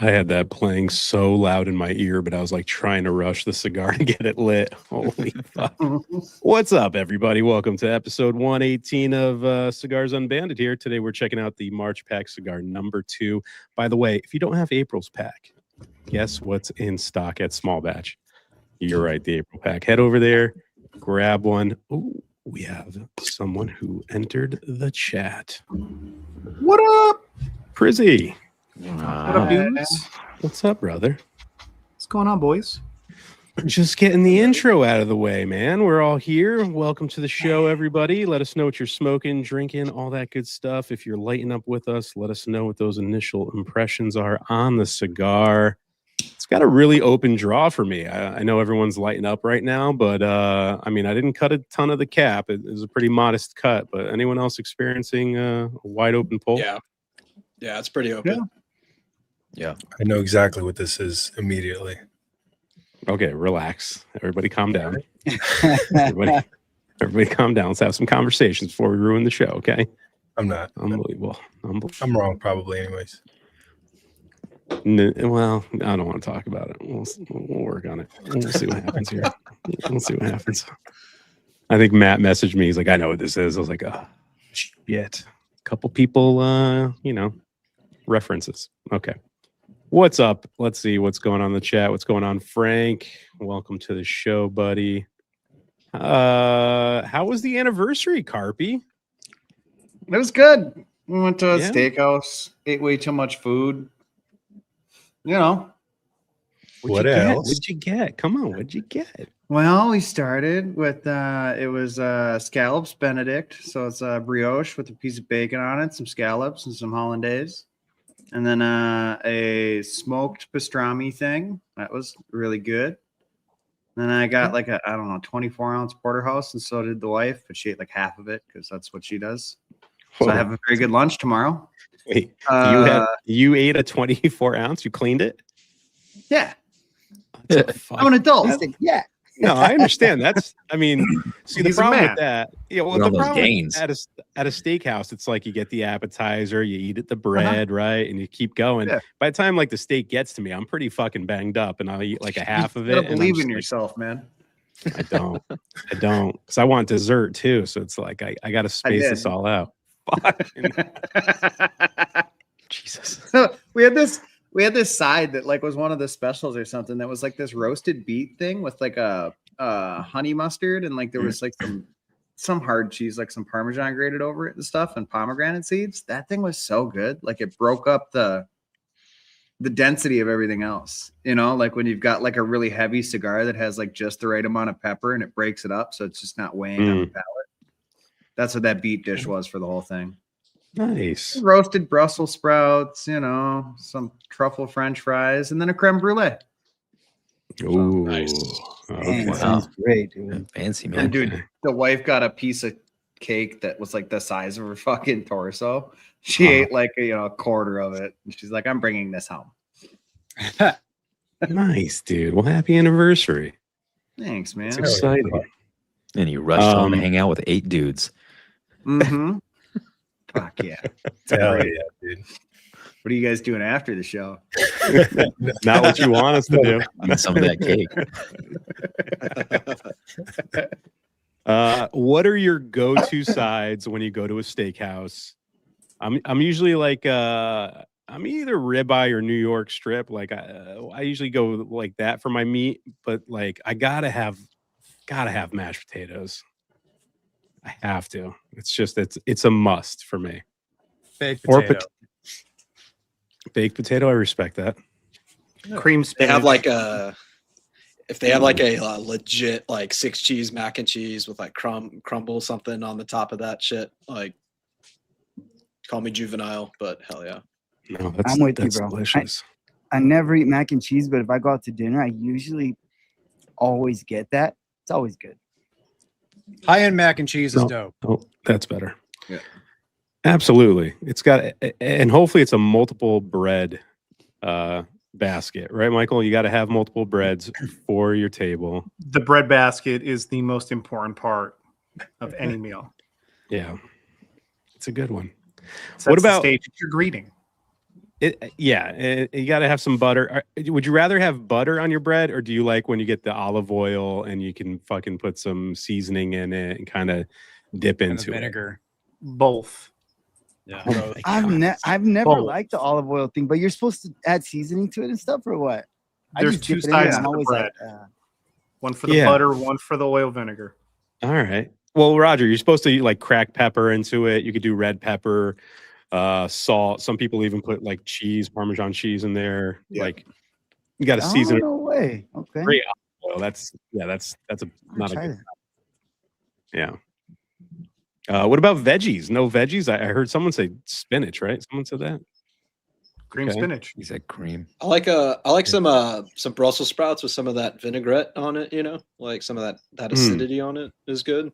I had that playing so loud in my ear, but I was like trying to rush the cigar to get it lit. Holy fuck. What's up, everybody? Welcome to episode 118 of Cigars Unbanded here. Today we're checking out the March Pack cigar number 2. By the way, if you don't have April's pack, guess what's in stock at Small Batch? You're right, the April pack. Head over there, grab one. Oh, we have someone who entered the chat. What up? Prizzy. What up, dudes? What's up, brother? What's going on, boys? Just getting the intro out of the way, man. We're all here. Welcome to the show, everybody. Let us know what you're smoking, drinking, all that good stuff. If you're lighting up with us, let us know what those initial impressions are on the cigar. It's got a really open draw for me. I know everyone's lighting up right now, but I mean, I didn't cut a ton of the cap. It was a pretty modest cut, but anyone else experiencing a wide open pull? Yeah, it's pretty open. Yeah, I know exactly what this is immediately. Okay, relax. Everybody calm down. everybody calm down. Let's have some conversations before we ruin the show, okay? I'm not. Unbelievable. I'm wrong, probably, anyways. Well, I don't want to talk about it. We'll work on it. We'll see what happens here. We'll see what happens. I think Matt messaged me. He's like, I know what this is. I was like, oh, shit. A couple people, references. Okay. What's up? Let's see what's going on in the chat. What's going on, Frank? Welcome to the show, buddy. How was the anniversary, Carpy? It was good. We went to a steakhouse, ate way too much food. You know. What else? What'd you get? Come on, what'd you get? Well, we started with it was scallops Benedict. So it's a brioche with a piece of bacon on it, some scallops and some hollandaise. And then a smoked pastrami thing. That was really good. Then I got like a, 24-ounce porterhouse, and so did the wife, but she ate like half of it because that's what she does. So I have a very good lunch tomorrow. Wait, you ate a 24-ounce? You cleaned it? Yeah. I'm an adult. Yeah. No, I understand. See, the problem with that, the problem at a steakhouse, it's like you get the appetizer, you eat the bread, right? And you keep going. Yeah. By the time like the steak gets to me, I'm pretty fucking banged up, and I'll eat like a half of it. You gotta believe in yourself, man. I don't. Because I want dessert too. So it's like I gotta space this all out. Jesus. So we had this side that like was one of the specials or something that was like this roasted beet thing with like a honey mustard, and like there was like some hard cheese, like some Parmesan grated over it and stuff, and pomegranate seeds. That thing was so good. Like it broke up the density of everything else, like when you've got like a really heavy cigar that has like just the right amount of pepper and it breaks it up so it's just not weighing on the palate. That's what that beet dish was for the whole thing. Nice. Roasted Brussels sprouts, some truffle French fries, and then a creme brulee. Ooh, nice. Okay. Wow. Sounds great, dude. Fancy, man. And dude, the wife got a piece of cake that was like the size of her fucking torso. She ate like a quarter of it. And she's like, I'm bringing this home. Nice, dude. Well, happy anniversary. Thanks, man. It's exciting. And you rushed home to hang out with 8 dudes. Mm-hmm. Fuck yeah. Hell yeah, dude. What are you guys doing after the show? Not what you want us to do. Eat some of that cake. What are your go-to sides when you go to a steakhouse? I'm usually like I'm either ribeye or New York strip. Like I usually go like that for my meat, but like I gotta have mashed potatoes. I have to. It's a must for me. Baked potato. Baked potato. I respect that. Cream spinach. They have like if they have like a legit like 6 cheese mac and cheese with like crumble something on the top of that shit, like call me juvenile, but hell yeah. No, I'm with you, that's bro. delicious. I never eat mac and cheese, but if I go out to dinner, I usually always get that. It's always good. High-end mac and cheese is dope. Oh, that's better. Yeah. Absolutely. It's got, and hopefully it's a multiple bread basket, right, Michael? You got to have multiple breads for your table. The bread basket is the most important part of any meal. Yeah. It's a good one. Sets What the about stage? It's your greeting. You got to have some butter. Would you rather have butter on your bread, or do you like when you get the olive oil and you can fucking put some seasoning in it and kind of dip into it? Vinegar. Both. Yeah. Oh my God. I've never Both. liked the olive oil thing, but you're supposed to add seasoning to it and stuff, or what? There's just two dip it in there, sides I'm to the always bread. like, One for the Yeah. butter, one for the oil vinegar. All right. Well, Roger, you're supposed to like crack pepper into it. You could do red pepper, salt. Some people even put like cheese, Parmesan cheese in there. Yeah. Like you got to season it. no way. Okay. Great olive oil. That's a not a Try good. that. Yeah. What about veggies? No veggies? I heard someone say spinach, right? Someone said that. Cream Okay. spinach. He said cream. I like some Brussels sprouts with some of that vinaigrette on it, you know, like some of that acidity on it is good.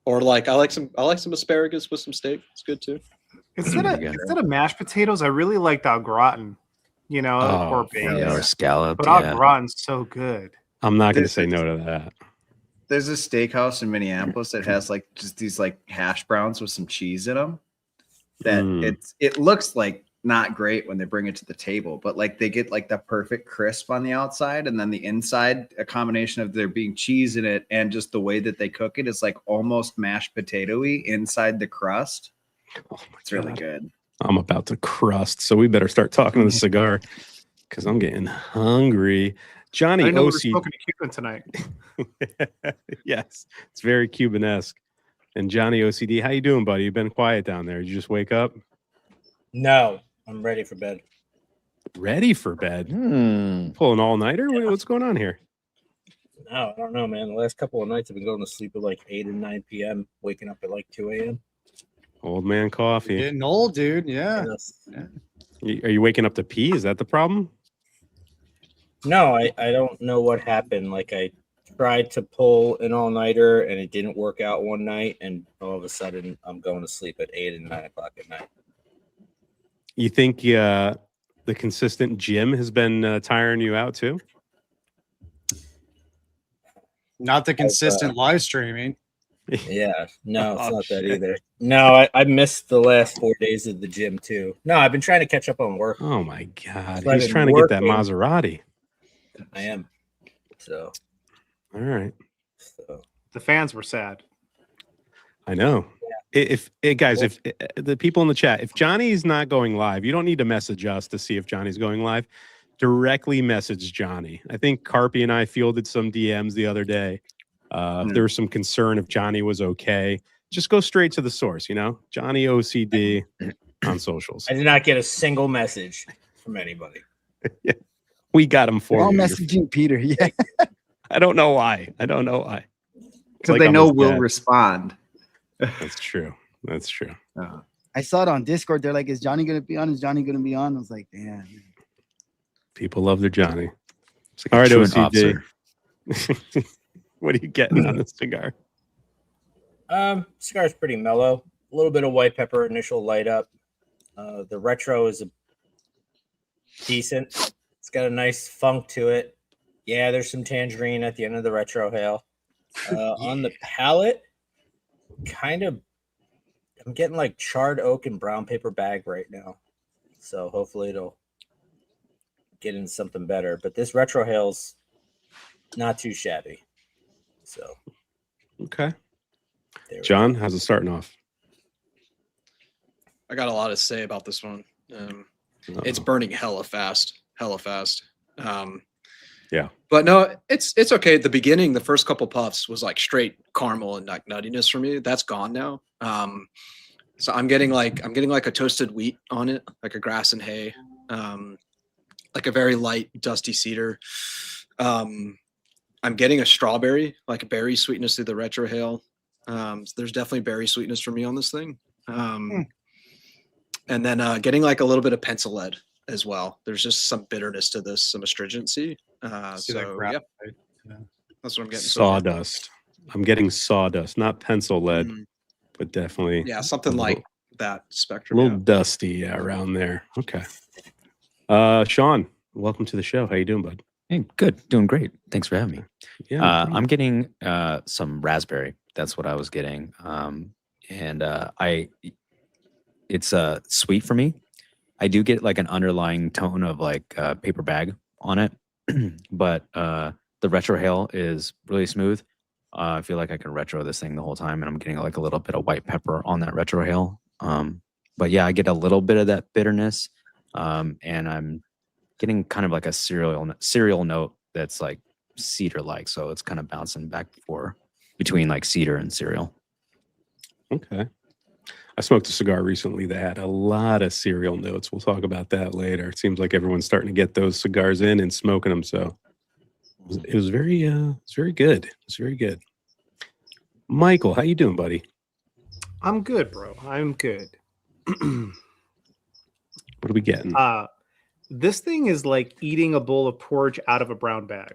Or like I like some asparagus with some steak. It's good too. Instead of mashed potatoes, I really liked au gratin, you know, or bacon. Yeah, or scallop. But au Yeah. gratin's so good. I'm not going to say no to that. There's a steakhouse in Minneapolis that has like just these like hash browns with some cheese in them. That it looks like not great when they bring it to the table, but like they get like the perfect crisp on the outside, and then the inside, a combination of there being cheese in it and just the way that they cook it is like almost mashed potato-y inside the crust. Oh my It's really God. good. I'm about to crust, so we better start talking to the cigar because I'm getting hungry. Johnny I didn't know we were OC. smoking a Cuban tonight. Yes, it's very Cuban-esque. And Johnny OCD, how you doing, buddy? You've been quiet down there. Did you just wake up? No, I'm ready for bed. Ready for bed? Pulling all-nighter? What's going on here? No, I don't know, man. The last couple of nights I've been going to sleep at like 8 and 9 p.m., waking up at like 2 a.m. Old man coffee. Getting old, dude. Yeah. Are you waking up to pee? Is that the problem? No, I don't know what happened. Like I tried to pull an all-nighter and it didn't work out one night, and all of a sudden I'm going to sleep at 8 and 9 o'clock at night. You think the consistent gym has been tiring you out too? Not the consistent live streaming. Yeah, no, it's Oh, not shit. that either. No, I missed the last 4 days of the gym too. No, I've been trying to catch up on work. Oh my God. So I've He's been trying to get that working. Maserati. I am. So, All right. The fans were sad. I know. If the people in the chat, if Johnny's not going live, you don't need to message us to see if Johnny's going live. Directly message Johnny. I think Carpy and I fielded some DMs the other day. If there was some concern if Johnny was okay, just go straight to the source, you know? Johnny OCD on socials. I did not get a single message from anybody. We got him for We're all you. messaging Peter. Yeah. I don't know why. It's Because like they I'm know his we'll dad. respond. That's true. That's true. I saw it on Discord. They're like, "Is Johnny gonna be on? Is Johnny gonna be on?" I was like, "Damn." People love their Johnny. It's like All a right, truant OCD. officer. What are you getting on this cigar? Cigar's pretty mellow. A little bit of white pepper, initial light up. The retro is decent. It's got a nice funk to it. Yeah, there's some tangerine at the end of the retro hail. On the palate, I'm getting like charred oak and brown paper bag right now. So hopefully it'll get into something better. But this retro hail's not too shabby. So Okay. there we John, how's it starting off? I got a lot to say about this one. It's burning hella fast. Yeah. But no, it's okay. At the beginning, the first couple puffs was like straight caramel and like nuttiness for me. That's gone now. So I'm getting like a toasted wheat on it, like a grass and hay, like a very light dusty cedar. I'm getting a strawberry, like a berry sweetness through the retro hail. So there's definitely berry sweetness for me on this thing. And then getting like a little bit of pencil lead as well. There's just some bitterness to this, some astringency. So yeah, that's what I'm getting. Sawdust. I'm getting sawdust, not pencil lead, but definitely. Yeah, something like that A spectrum. little dusty around there. Okay. Sean, welcome to the show. How you doing, bud? Hey, good. Doing great. Thanks for having me. Yeah. no problem. I'm getting some raspberry. That's what I was getting. It's sweet for me. I do get like an underlying tone of like paper bag on it, but the retrohale is really smooth. I feel like I can retro this thing the whole time, and I'm getting like a little bit of white pepper on that retrohale. But yeah, I get a little bit of that bitterness, and I'm getting kind of like a cereal note that's like cedar-like. So it's kind of bouncing back between like cedar and cereal. Okay. I smoked a cigar recently that had a lot of cereal notes. We'll talk about that later. It seems like everyone's starting to get those cigars in and smoking them. So it was very good. It's very good. Michael, how you doing, buddy? I'm good, bro. I'm good. What are we getting? This thing is like eating a bowl of porridge out of a brown bag.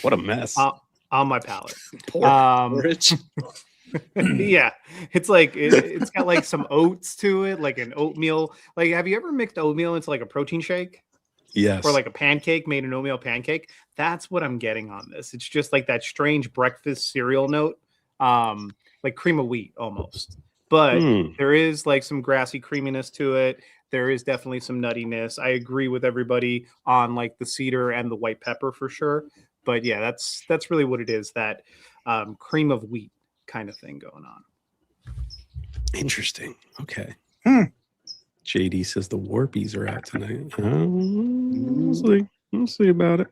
What a mess. On my palate. Porridge. Yeah, it's like it's got like some oats to it, like an oatmeal. Like, have you ever mixed oatmeal into like a protein shake? Yes. Or like a pancake, made an oatmeal pancake? That's what I'm getting on this. It's just like that strange breakfast cereal note, like cream of wheat almost. But there is like some grassy creaminess to it. There is definitely some nuttiness. I agree with everybody on like the cedar and the white pepper for sure. But yeah, that's really what it is. That cream of wheat kind of thing going on. Interesting. Okay. JD says the Warpies are out tonight. We'll see about it.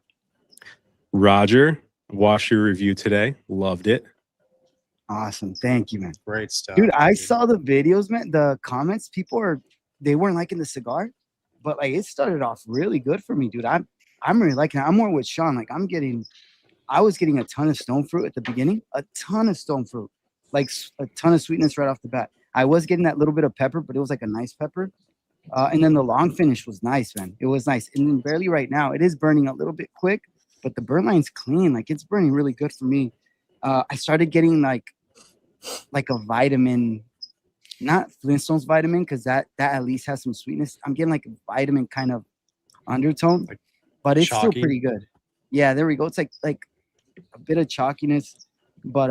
Roger, watched your review today. Loved it. Awesome. Thank you, man. Great stuff. Dude, I saw the videos, man. The comments, they weren't liking the cigar, but like it started off really good for me, dude. I'm really liking it. I'm more with Sean. Like I was getting a ton of stone fruit at the beginning, a ton of stone fruit, like a ton of sweetness right off the bat. I was getting that little bit of pepper, but it was like a nice pepper. And then the long finish was nice, man. It was nice. And then barely right now, it is burning a little bit quick, but the burn line's clean. Like it's burning really good for me. I started getting like a vitamin, not Flintstones vitamin, because that at least has some sweetness. I'm getting like a vitamin kind of undertone, but it's still pretty good. Yeah, there we go. It's like a bit of chalkiness, but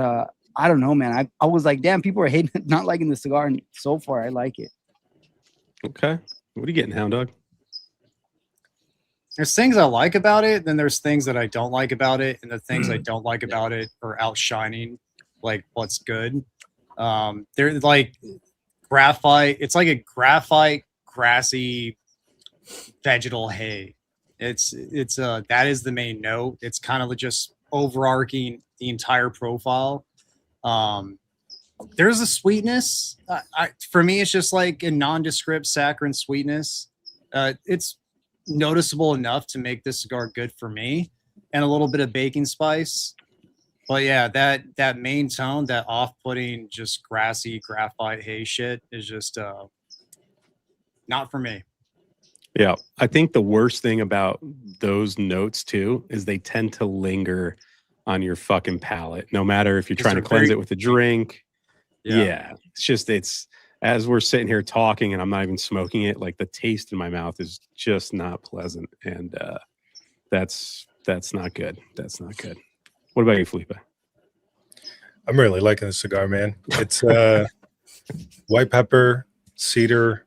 I don't know, man. I was like, damn, people are hating, not liking the cigar, and so far I like it. Okay. What are you getting, Hound Dog? There's things I like about it, then there's things that I don't like about it, and the things I don't like about it are outshining like what's good. They're like graphite. It's like a graphite grassy vegetal hay. It's that is the main note. It's kind of just overarching the entire profile. There's a sweetness. For me, it's just like a nondescript saccharine sweetness. It's noticeable enough to make this cigar good for me, and a little bit of baking spice. But yeah, that main tone, that off-putting, just grassy graphite hay shit is just not for me. Yeah, I think the worst thing about those notes too is they tend to linger on your fucking palate, no matter if you're trying to cleanse it with a drink. Yeah, it's as we're sitting here talking and I'm not even smoking it, like the taste in my mouth is just not pleasant, and that's not good. That's not good. What about you, Felipe? I'm really liking the cigar, man. It's white pepper, cedar.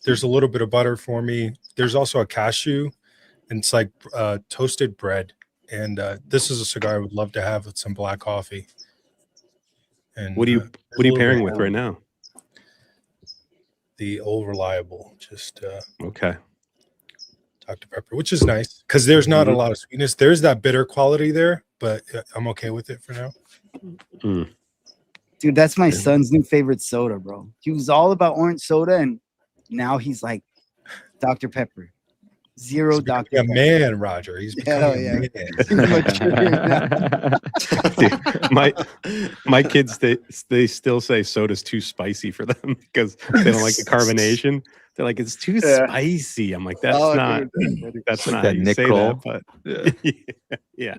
There's a little bit of butter for me. There's also a cashew, and it's like toasted bread. And this is a cigar I would love to have with some black coffee. And what are you pairing with right now? The old reliable, just okay. Dr. Pepper, which is nice because there's not a lot of sweetness. There's that bitter quality there, but I'm okay with it for now. Dude, that's my son's new favorite soda, bro. He was all about orange soda, and now he's like Dr. Pepper. Zero Dr. Yeah, Pepper. Man, Roger. He's becoming a man. Dude, my kids, they still say soda's too spicy for them because they don't like the carbonation. They're like, it's too spicy. I'm like, that's not how you say that, but yeah.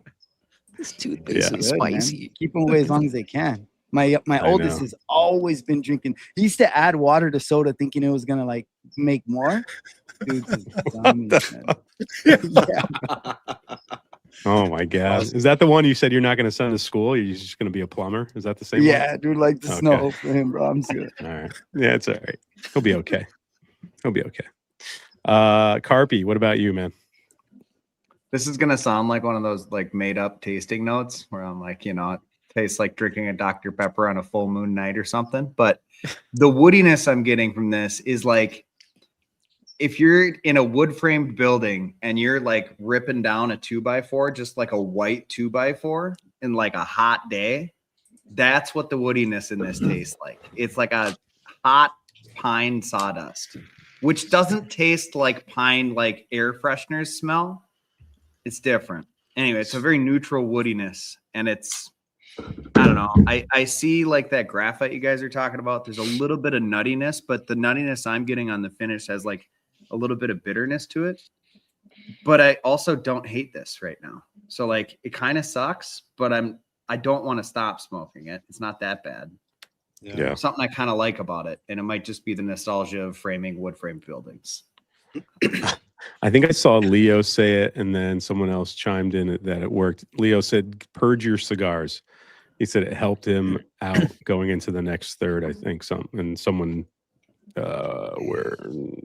This toothpaste is Good, spicy. man. Keep them away as long as they can. My oldest has always been drinking. He used to add water to soda thinking it was gonna like make more. Dude, Oh my god! Awesome. Is that the one you said you're not going to send to school? You're just going to be a plumber? Is that the same? Yeah, dude, like the Okay. snow for him, bro. I'm good. One? All right. Yeah, it's all right. He'll be okay. He'll be okay. Carpy, what about you, man? This is gonna sound like one of those like made up tasting notes where I'm like, you know, it tastes like drinking a Dr. Pepper on a full moon night or something. But the woodiness I'm getting from this is like if you're in a wood framed building and you're like ripping down a 2x4, just like a white 2x4 in like a hot day, that's what the woodiness in this tastes like. It's like a hot pine sawdust, which doesn't taste like pine, like air fresheners smell. It's different. Anyway, it's a very neutral woodiness, and it's, I don't know. I see like that graphite you guys are talking about. There's a little bit of nuttiness, but the nuttiness I'm getting on the finish has like a little bit of bitterness to it. But I also don't hate this right now. So like it kind of sucks, but I don't want to stop smoking it. It's not that bad. Yeah. Something I kind of like about it, and it might just be the nostalgia of framing wood frame buildings. I think I saw Leo say it, and then someone else chimed in that it worked. Leo said, "Purge your cigars." He said it helped him out going into the next third. I think someone,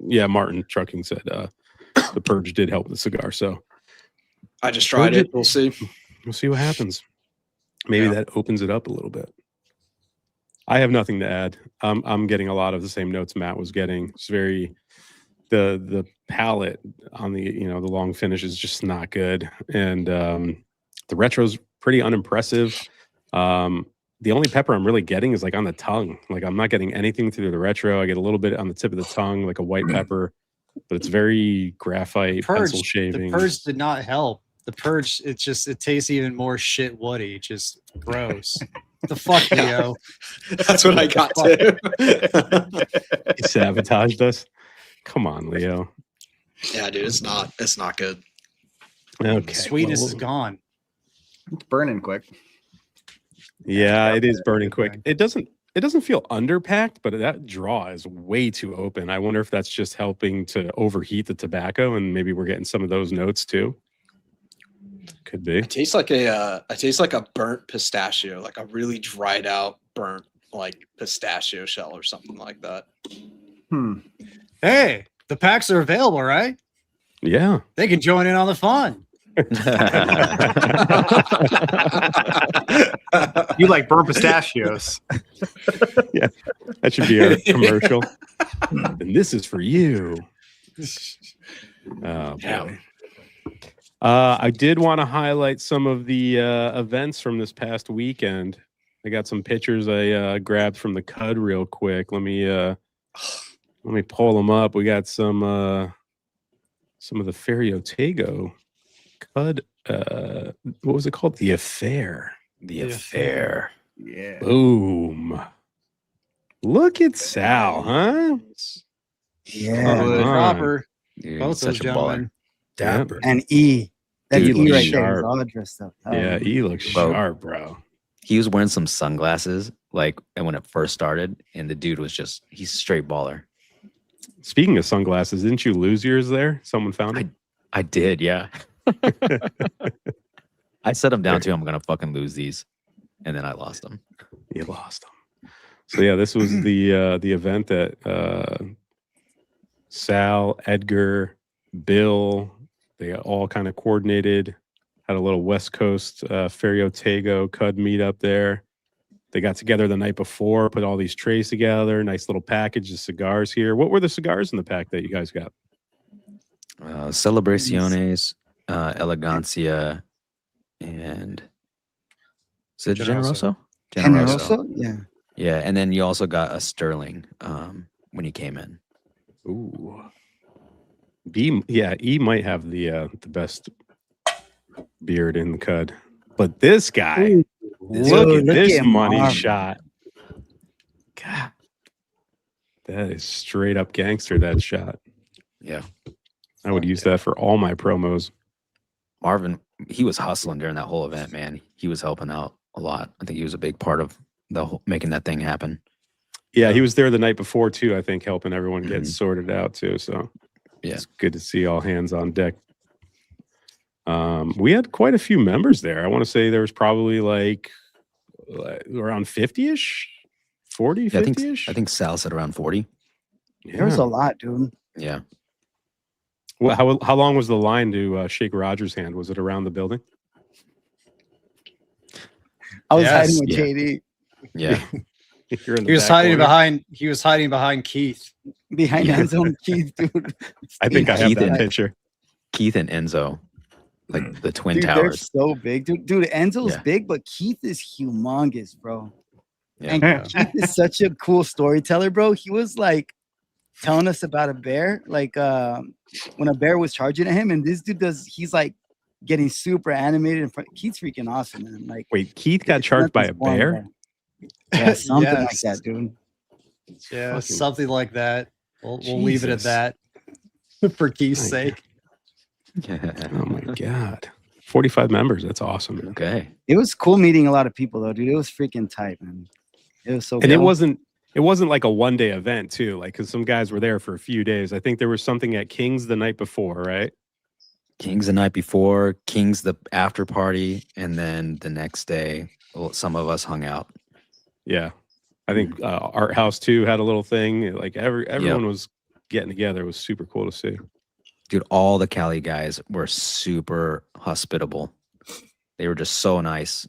Martin Trucking said the purge did help the cigar. So I just tried it. We'll see. we'll see what happens. Maybe that opens it up a little bit. I have nothing to add. I'm getting a lot of the same notes Matt was getting. It's very the palate on the the long finish is just not good, and the retro's pretty unimpressive. The only pepper I'm really getting is like on the tongue. Like I'm not getting anything through the retro. I get a little bit on the tip of the tongue, like a white pepper, but it's very graphite, pencil shaving. The purge did not help. The purge, it tastes even more shit woody. Just gross. What the fuck, Leo? That's what I got too. He sabotaged us. Come on, Leo. Yeah, dude, it's not good. Okay. Sweetness is gone. It's burning quick. Yeah, it is burning quick. It doesn't feel underpacked, but that draw is way too open. I wonder if that's just helping to overheat the tobacco, and maybe we're getting some of those notes too. Could be. It tastes like a burnt pistachio, like a really dried out burnt like pistachio shell or something like that. Hey, the packs are available, right? Yeah. They can join in on the fun. You like burnt pistachios. Yeah, that should be our commercial. And this is for you. Oh, boy. I did want to highlight some of the events from this past weekend. I got some pictures I grabbed from the CUD real quick. Let me pull them up. We got some of the Ferriotego CUD. What was it called? The Affair. The Affair. Yeah. Boom. Look at Sal, huh? Yeah. Come on. Proper. Dude, Both those such a gentlemen. Dapper. And E. That Dude E looks right there sharp. is all dressed up. Yeah, he looks Bro. sharp, bro. He was wearing some sunglasses, like, and when it first started, and the dude was he's straight baller. Speaking of sunglasses, didn't you lose yours there? Someone found it? I did, yeah. I set him down too. I'm gonna fucking lose these, and then I lost them. You lost them. So yeah, this was the event that Sal, Edgar, Bill, they all kind of coordinated. Had a little West Coast Ferriotego CUD meetup there. They got together the night before, put all these trays together. Nice little package of cigars here. What were the cigars in the pack that you guys got? Celebraciones, Elegancia, and is it Generoso? Generoso? Yeah. Yeah, and then you also got a Sterling when you came in. Ooh. E might have the best beard in the CUD. But this guy, look at this money Marvin. shot. God. That is straight up gangster, that shot. Yeah. I would use that for all my promos. Marvin, he was hustling during that whole event, man. He was helping out a lot. I think he was a big part of the whole, making that thing happen. Yeah, he was there the night before too, I think, helping everyone get sorted out too. So yeah, it's good to see all hands on deck. We had quite a few members there. I want to say there was probably like around 50-ish, 40, Yeah, 50-ish. I think Sal said around 40. There was a lot, dude. Yeah. Well, how long was the line to shake Roger's hand? Was it around the building? I was Yes, hiding with yeah. JD Yeah. You're in the He was back hiding corner. behind. He was hiding behind Keith. behind Yeah. Enzo and Keith, dude. I think I have Keith that and- picture. Keith and Enzo, like the twin Dude, they're towers. so big, dude. Enzo's Yeah. big, but Keith is humongous, bro. Yeah. And Keith is such a cool storyteller, bro. He was like telling us about a bear, like when a bear was charging at him, and this dude he's like getting super animated in front. Keith's freaking awesome, man. Like Wait, Keith got charged by a nothing's boring, bear? bro. Yeah, something like Yes. that, dude. Yeah, Fucking- something like that. We'll leave it at Jesus. that for Keith's My sake. Oh my god. 45 members. That's awesome. Man. Okay. It was cool meeting a lot of people, though, dude. It was freaking tight, man. It was so. And it cool. wasn't like a one-day event too, like because some guys were there for a few days. I think there was something at King's the night before, right? King's the night before, King's the after party, and then the next day, some of us hung out. Yeah. I think Art House too had a little thing. Like everyone was getting together. It was super cool to see. Dude, all the Cali guys were super hospitable. They were just so nice.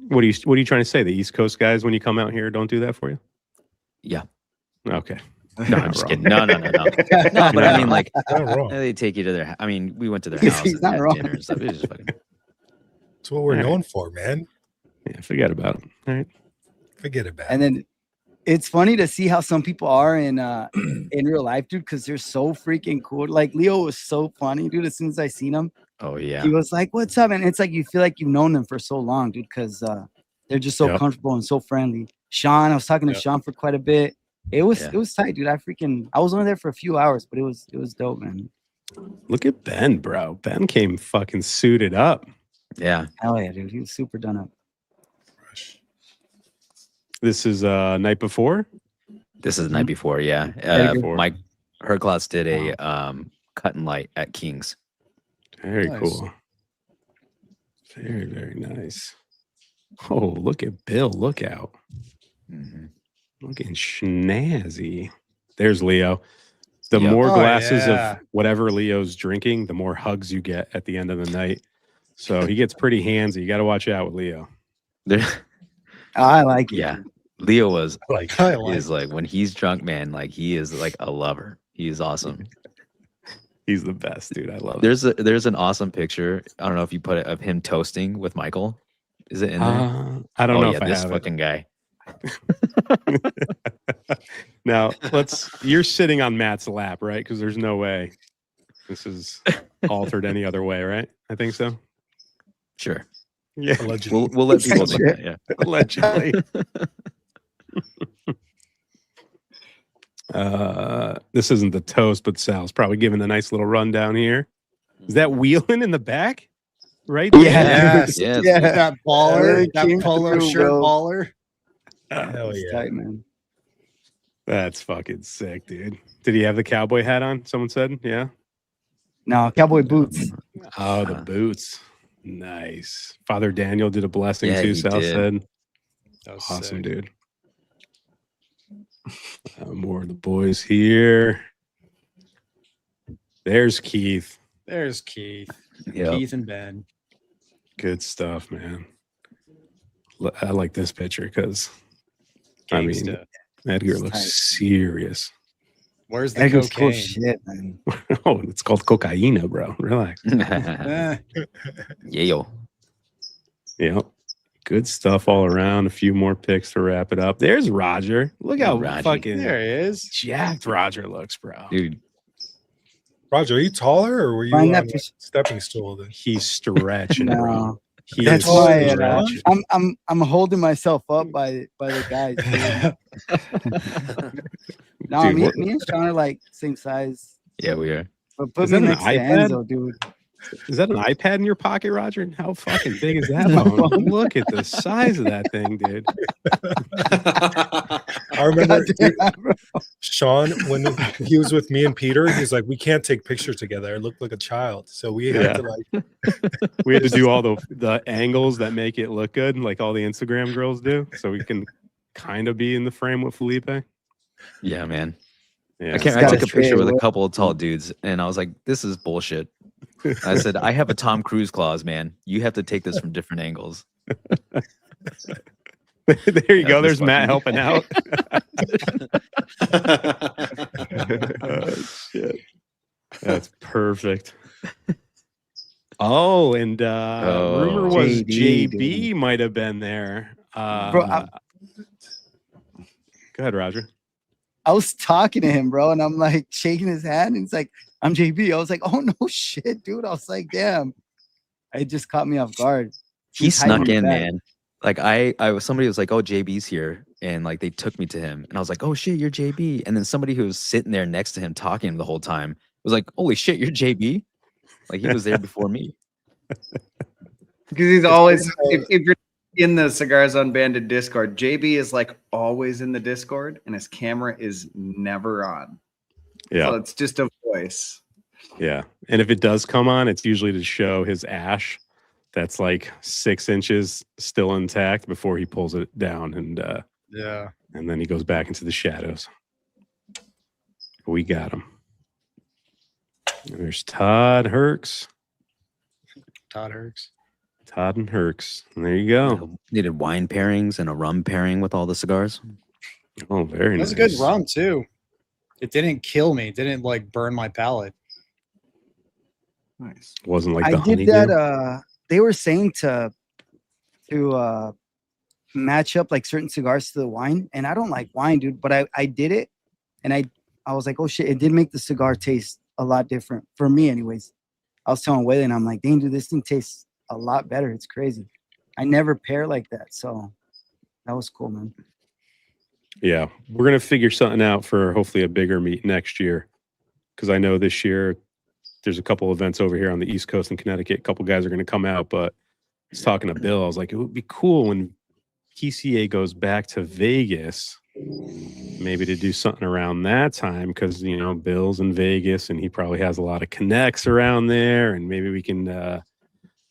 What are you trying to say? The East Coast guys, when you come out here, don't do that for you? Yeah. Okay. No, I'm just kidding. No. No, but I mean, like, Not wrong. they take you to their. I mean, we went to their He's house and not had wrong. dinner and stuff. It was just fucking. That's what we're All right. known for, man. Yeah, forget about it. All right. Forget about it. And then it's funny to see how some people are in real life, dude, because they're so freaking cool. Like Leo was so funny, dude. As soon as I seen him, Oh yeah. he was like, "What's up?" And it's like you feel like you've known them for so long, dude, because they're just so Yep. comfortable and so friendly. Sean, I was talking to Yep. Sean for quite a bit. It was Yeah. it was tight, dude. I was only there for a few hours, but it was dope, man. Look at Ben, bro. Ben came fucking suited up. Yeah. Hell yeah, dude. He was super done up. This is night before. This is the night before. Yeah. before. Mike Herklotz did a cut and light at King's. Very Nice. cool. Very, very nice. Oh, look at Bill. Look out. Mhm. Looking snazzy. There's Leo. The Yep. more Oh, glasses yeah. of whatever Leo's drinking, the more hugs you get at the end of the night. So he gets pretty handsy. You got to watch out with Leo. There, I like it. yeah. Leo was Like, I like is like when he's drunk, man. Like he is like a lover. He is awesome. He's the best, dude. I love it. There's an awesome picture. I don't know if you put it of him toasting with Michael. Is it in there? I don't know yeah, if I this have fucking guy. it. Now, you're sitting on Matt's lap, right? Because there's no way this is altered any other way, right? I think so. Sure. Yeah, allegedly. We'll let people think Sure. that, yeah. allegedly. This isn't the toast, but Sal's probably giving a nice little rundown here. Is that wheeling in the back? Right? Yeah. Yes. Yes. Yeah. That baller, Really that came polo through, shirt bro. baller. Hell It's yeah. tight, man. That's fucking sick, dude. Did he have the cowboy hat on? Someone said, yeah. No, cowboy boots. Oh, the Uh, boots. Nice. Father Daniel did a blessing Yeah, too, he Sal did. said. That was Awesome, sick. dude. More of the boys here. There's Keith. There's Keith. Yep. Keith and Ben. Good stuff, man. I like this picture because, I mean, Gangsta. Edgar It's looks tight. serious. Where's the That goes cocaine? cool shit, man. Oh, it's called cocaina, bro. Relax. Eh, Yeah, yo. Yep. Good stuff all around. A few more picks to wrap it up. There's Roger. Look how Roger. fucking there he is. jacked Roger looks, bro. Dude, Roger, are you taller or were you Find on that a picture. stepping stool? Then? He's stretching, bro. No, He that's is why stretching. I'm holding myself up by the guys. Dude. No, Dude, me what- and Sean are like same size. yeah, we are. But put Is me that an next to iPad? Enzo, dude. Is that an iPad in your pocket, Roger? How fucking big is that phone? Look at the size of that thing, dude. I remember Goddamn, bro. Sean, when he was with me and Peter, he's like, we can't take pictures together. I look like a child. So we had Yeah. to like, We had to do all the angles that make it look good, like all the Instagram girls do, so we can kind of be in the frame with Felipe. Yeah, man. Yeah. I It's took gotta a picture stay with a away. couple of tall dudes, and I was like, "This is bullshit." I said, "I have a Tom Cruise clause, man. You have to take this from different angles." There you go. this There's Matt fucking helping guy. out. Shit. That's perfect. Oh, and rumor Oh. was JB, JB might have been there. Bro, Go ahead, Roger. I was talking to him, bro, and I'm like shaking his hand, and he's like, "I'm JB." I was like, "Oh no, shit, dude." I was like, "Damn." It just caught me off guard. He He's hiding snuck in in, the back. man. Like I was somebody was like, "Oh, JB's here," and like they took me to him, and I was like, "Oh shit, you're JB." And then somebody who was sitting there next to him talking to him the whole time was like, "Holy shit, you're JB!" Like he was there before me. Because he's always if you're in the Cigars Unbanded Discord, JB is like always in the Discord and his camera is never on. Yeah. So it's just a voice. Yeah. And if it does come on, it's usually to show his ash that's like 6 inches still intact before he pulls it down, and Yeah. then he goes back into the shadows. We got him. And there's Todd Herx. Todd Herx. Todd and Herx. And there you go. Needed wine pairings and a rum pairing with all the cigars. Oh, very That nice. was a good rum too. It didn't kill me. It didn't like burn my palate. Nice. Wasn't like I the did honeydew. that. They were saying to match up like certain cigars to the wine, and I don't like wine, dude. But I did it, and I was like, oh shit, it did make the cigar taste a lot different for me, anyways. I was telling Waylon, I'm like, dang, dude, this thing tastes a lot better. It's crazy. I never pair like that, so that was cool, man. Yeah, we're gonna figure something out for hopefully a bigger meet next year, because I know this year there's a couple events over here on the East Coast in Connecticut. A couple guys are gonna come out, but I was talking to Bill. I was like, it would be cool when PCA goes back to Vegas, maybe to do something around that time, because you know Bill's in Vegas and he probably has a lot of connects around there, and maybe we can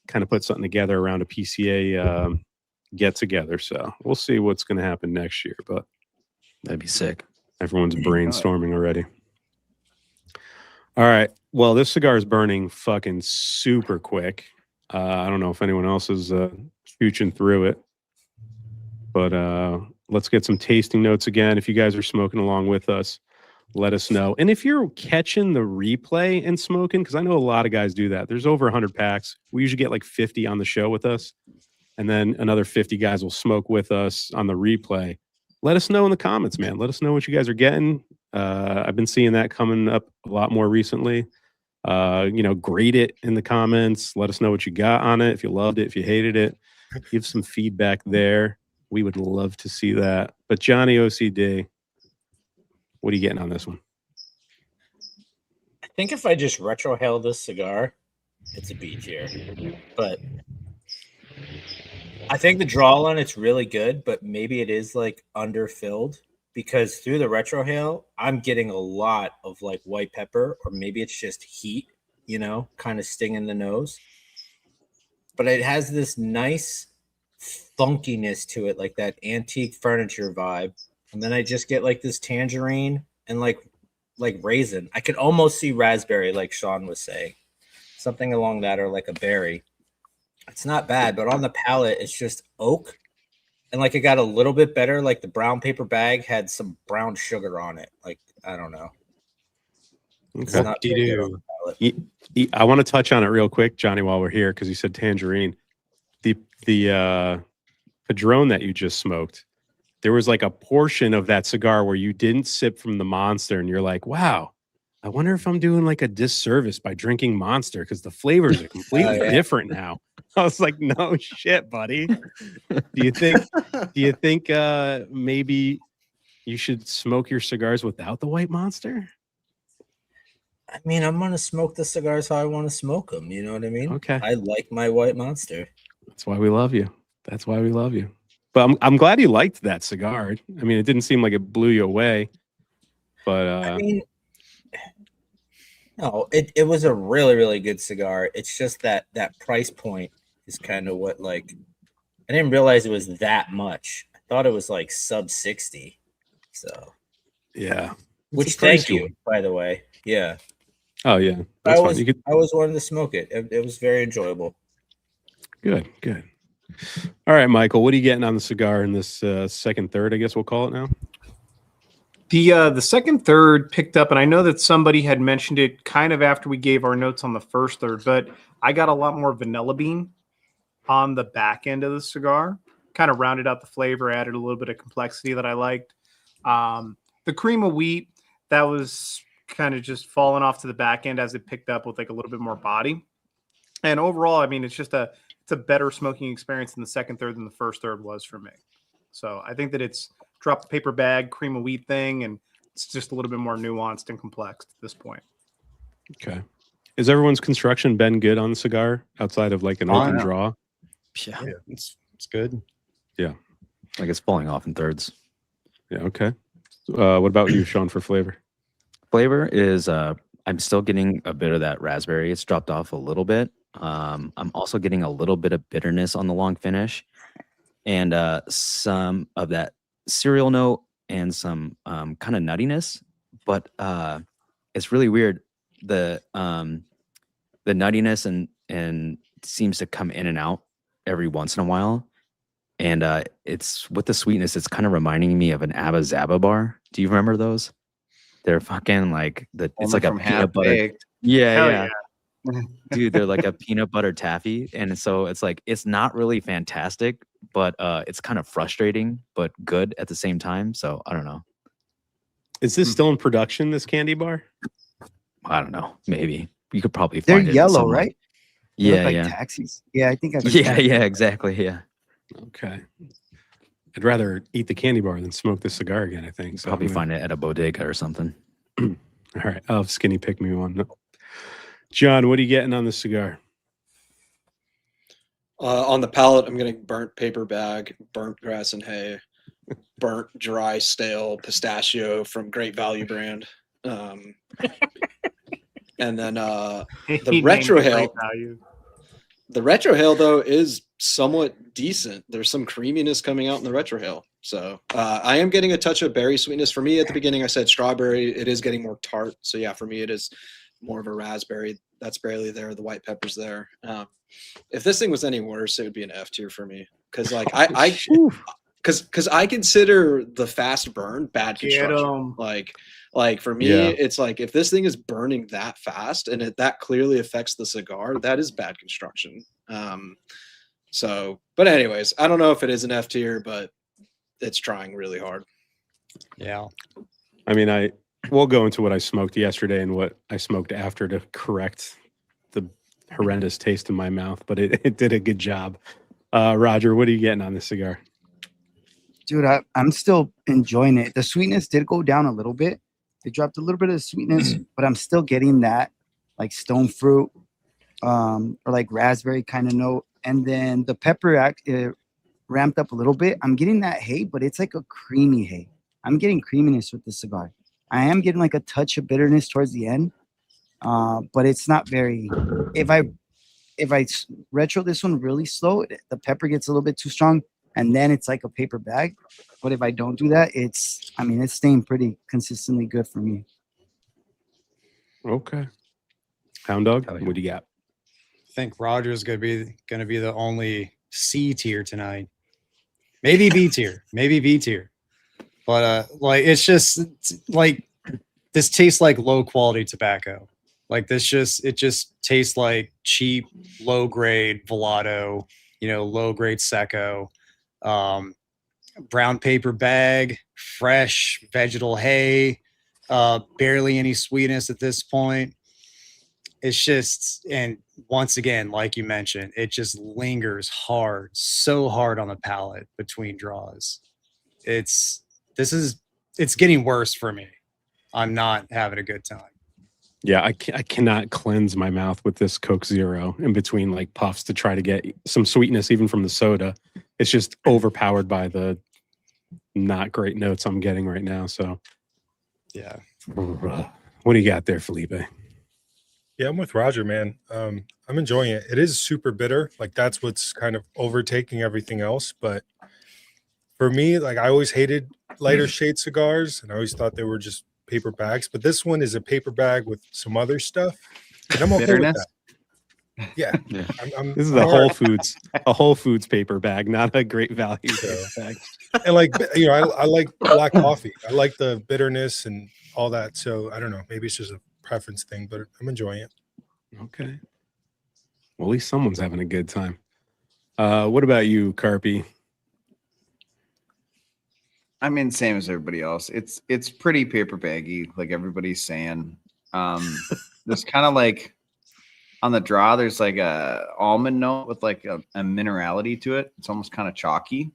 kind of put something together around a PCA get together. So we'll see what's going to happen next year, but That'd be sick. everyone's brainstorming already. All right. Well, this cigar is burning fucking super quick. I don't know if anyone else is scooching through it, but let's get some tasting notes again. If you guys are smoking along with us, let us know. And if you're catching the replay and smoking, because I know a lot of guys do that. There's over 100 packs. We usually get like 50 on the show with us, and then another 50 guys will smoke with us on the replay. Let us know in the comments, man. Let us know what you guys are getting. I've been seeing that coming up a lot more recently. Grade it in the comments. Let us know what you got on it. If you loved it, if you hated it, give some feedback there. We would love to see that. But Johnny OCD, what are you getting on this one? I think if I just retrohale this cigar, it's a B tier. But I think the draw on it's really good, but maybe it is like underfilled, because through the retrohale, I'm getting a lot of like white pepper, or maybe it's just heat, kind of stinging the nose. But it has this nice funkiness to it, like that antique furniture vibe. And then I just get like this tangerine and like raisin. I could almost see raspberry, like Sean was saying, something along that, or like a berry. It's not bad, but on the palate, it's just oak. And like it got a little bit better. Like the brown paper bag had some brown sugar on it. Like, I don't know. It's Okay. not very good on the palate. I want to touch on it real quick, Johnny, while we're here, because you said tangerine. The Padron that you just smoked, there was like a portion of that cigar where you didn't sip from the Monster, and you're like, wow, I wonder if I'm doing like a disservice by drinking Monster, because the flavors are completely different now. I was like, no shit, buddy. Do you think maybe you should smoke your cigars without the white Monster? I mean, I'm gonna smoke the cigars how I want to smoke them. You know what I mean? Okay. I like my white monster. That's why we love you. That's why we love you. But I'm glad you liked that cigar. I mean, it didn't seem like it blew you away. But I mean, no, it was a really, really good cigar. It's just that price point is kind of what, like, I didn't realize it was that much. I thought it was like sub 60. So yeah. which, It's a thank pricey you, one. by the way. Yeah. Oh yeah. I That's fine. was You could I was wanting to smoke it. It was very enjoyable. good. All right, Michael, what are you getting on the cigar in this second third, I guess we'll call it now? The second third picked up, and I know that somebody had mentioned it kind of after we gave our notes on the first third, but I got a lot more vanilla bean on the back end of the cigar. Kind of rounded out the flavor, added a little bit of complexity that I liked. The cream of wheat, that was kind of just falling off to the back end as it picked up with like a little bit more body. And overall, I mean, it's a better smoking experience in the second third than the first third was for me. So I think that it's dropped the paper bag, cream of wheat thing, and it's just a little bit more nuanced and complex at this point. Okay. Has everyone's construction been good on the cigar outside of like an open yeah. draw? Yeah. Yeah, it's good. Like it's falling off in thirds. Yeah. Okay. What about you, Sean, for flavor? Flavor is I'm still getting a bit of that raspberry. It's dropped off a little bit. I'm also getting a little bit of bitterness on the long finish, and some of that cereal note and some kind of nuttiness. But it's really weird. The nuttiness and seems to come in and out every once in a while. And it's with the sweetness, it's kind of reminding me of an Abba Zaba bar. Do you remember those? They're fucking like it's Only like a from peanut half butter. baked. Yeah, Hell yeah. Dude, they're like a peanut butter taffy. And so it's like it's not really fantastic, but it's kind of frustrating, but good at the same time. So I don't know. Is this still in production, this candy bar? I don't know. Maybe. You could probably They're find it in yellow, some, like- right? They look Yeah, like yeah. taxis. Yeah, I think I've Yeah, yeah, exactly. Yeah. Okay. I'd rather eat the candy bar than smoke the cigar again, I think. So Probably I'm gonna- find it at a bodega or something. All right. I'll have Skinny pick me one. John, what are you getting on the cigar? On the palate, I'm getting burnt paper bag, burnt grass and hay, burnt dry stale pistachio from Great Value brand. And then the He named retro it Great hail. Value. The retro hail though is somewhat decent. There's some creaminess coming out in the retro hail. So I am getting a touch of berry sweetness. For me at the beginning, I said strawberry. It is getting more tart. So yeah, for me, it is more of a raspberry. That's barely there. The white pepper's there. If this thing was any worse, it would be an F tier for me. Cause like because I consider the fast burn bad Get construction. 'em. Like for me, Yeah. it's like if this thing is burning that fast and that clearly affects the cigar, that is bad construction. So, but anyways, I don't know if it is an F tier, but it's trying really hard. Yeah. I mean, we'll go into what I smoked yesterday and what I smoked after to correct the horrendous taste in my mouth, but it did a good job. Roger, what are you getting on this cigar? Dude, I'm still enjoying it. The sweetness did go down a little bit. It dropped a little bit of the sweetness, but I'm still getting that like stone fruit or like raspberry kind of note. And then the pepper ramped up a little bit. I'm getting that hay, but it's like a creamy hay. I'm getting creaminess with the cigar. I am getting like a touch of bitterness towards the end, but it's not very. If I retro this one really slow, the pepper gets a little bit too strong, and then it's like a paper bag. But if I don't do that, it's staying pretty consistently good for me. Okay. Hound Dog, Hell yeah. what do you got? I think Roger's gonna be the only C tier tonight. Maybe B tier. Maybe B tier. But like it's like this tastes like low quality tobacco. Like it just tastes like cheap, low grade Velato, low grade Secco. Brown paper bag, fresh vegetal hay, barely any sweetness at this point. It's just, and once again, like you mentioned, it just lingers so hard on the palate between draws. It's getting worse for me. I'm not having a good time. Yeah, I cannot cleanse my mouth with this Coke Zero in between like puffs to try to get some sweetness even from the soda. It's just overpowered by the not great notes I'm getting right now. So, Yeah. what do you got there, Felipe? Yeah, I'm with Roger, man. I'm enjoying it. It is super bitter. Like that's what's kind of overtaking everything else. But for me, like I always hated lighter shade cigars, and I always thought they were just paper bags. But this one is a paper bag with some other stuff, and I'm okay Bitterness? with that. Yeah, Yeah. This is a Whole Foods paper bag, not a Great Value paper bag. And like I like black coffee. I like the bitterness and all that. So I don't know. Maybe it's just a preference thing, but I'm enjoying it. Okay. Well, at least someone's having a good time. What about you, Carpy? I mean, same as everybody else. It's pretty paper baggy, like everybody's saying. There's kind of like on the draw, there's like a almond note with like a minerality to it. It's almost kind of chalky.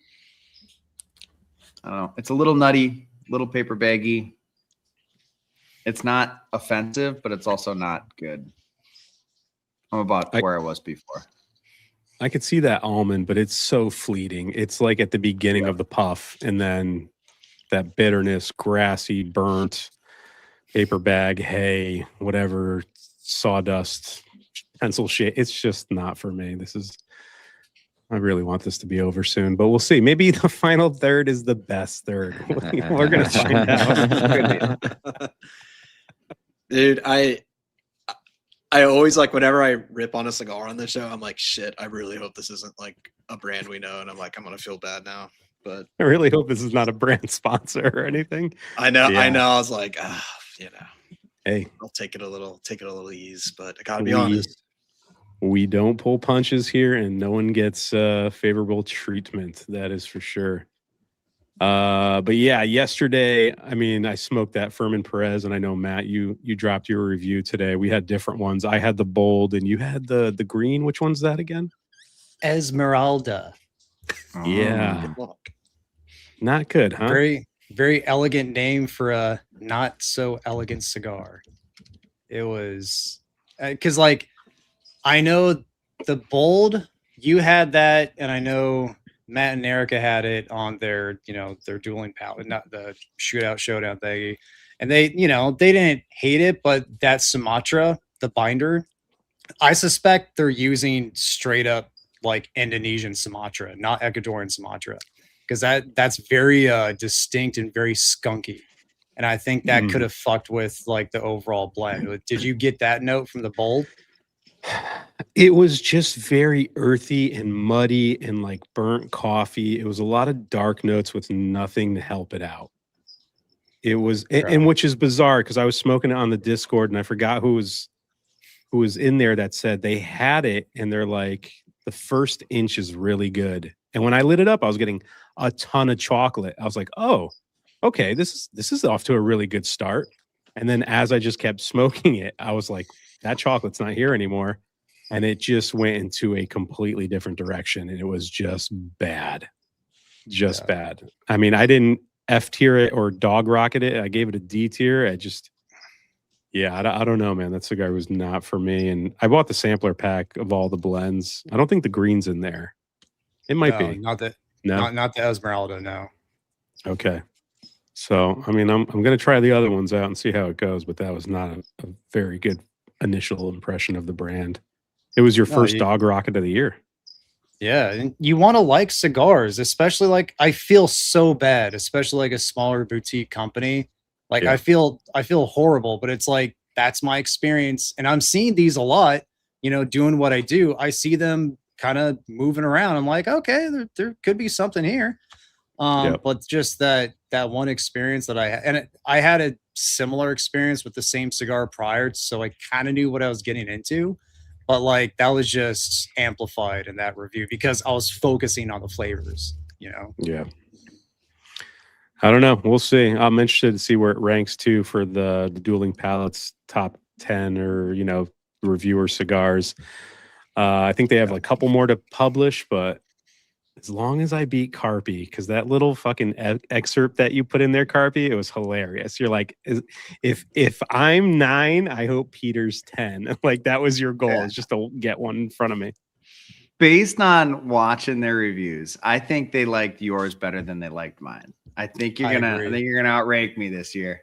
I don't know. It's a little nutty, little paper baggy. It's not offensive, but it's also not good. I'm about where I was before. I could see that almond, but it's so fleeting. It's like at the beginning of the puff, and then that bitterness, grassy, burnt, paper bag, hay, whatever, sawdust, pencil shade. It's just not for me. I really want this to be over soon, but we'll see. Maybe the final third is the best third. We're going to find out. Dude, I always like whenever I rip on a cigar on the show, I'm like, shit, I really hope this isn't like a brand we know. And I'm like, I'm going to feel bad now. But I really hope this is not a brand sponsor or anything. I know. Yeah. I was like, hey, I'll take it a little ease, but I gotta be honest. We don't pull punches here, and no one gets favorable treatment. That is for sure. But yeah, yesterday, I mean, I smoked that Furman Perez, and I know Matt, you dropped your review today. We had different ones. I had the bold, and you had the green. Which one's that again? Esmeralda. Yeah, Good luck. not good, huh? Very, very elegant name for a not so elegant cigar. It was because, like, I know the bold, you had that, and I know Matt and Erica had it on their, their dueling palette, not the shootout showdown thingy. And they didn't hate it, but that Sumatra, the binder, I suspect they're using straight up like Indonesian Sumatra, not Ecuadorian Sumatra, because that's very distinct and very skunky. And I think that could have fucked with like the overall blend. Did you get that note from the bold? It was just very earthy and muddy and like burnt coffee. It was a lot of dark notes with nothing to help it out. It was, and which is bizarre because I was smoking it on the Discord and I forgot who was in there that said they had it and they're like, the first inch is really good. And when I lit it up, I was getting a ton of chocolate. I was like, oh, okay, this is off to a really good start. And then as I just kept smoking it, I was like, that chocolate's not here anymore. And it just went into a completely different direction. And it was just bad. Just bad. I mean, I didn't F tier it or dog rocket it. I gave it a D tier. I don't know, man. That cigar was not for me. And I bought the sampler pack of all the blends. I don't think the green's in there. It might be. Not the Esmeralda, no. Okay. So, I mean, I'm going to try the other ones out and see how it goes, but that was not a very good initial impression of the brand. It was your first dog rocket of the year. Yeah, and you want to like cigars, especially like I feel so bad, especially like a smaller boutique company. Like I feel horrible, but it's like that's my experience, and I'm seeing these a lot. Doing what I do, I see them kind of moving around. I'm like, okay, there could be something here. But just that one experience that I had, and I had a similar experience with the same cigar prior, so I kind of knew what I was getting into. But like that was just amplified in that review because I was focusing on the flavors, Yeah. I don't know. We'll see. I'm interested to see where it ranks too for the dueling palettes top 10 or, reviewer cigars. I think they have a couple more to publish, but as long as I beat Carpy, because that little fucking excerpt that you put in there, Carpy, it was hilarious. You're like, if I'm 9, I hope Peter's 10. Like that was your goal, is just to get one in front of me. Based on watching their reviews, I think they liked yours better than they liked mine. I think you're gonna outrank me this year.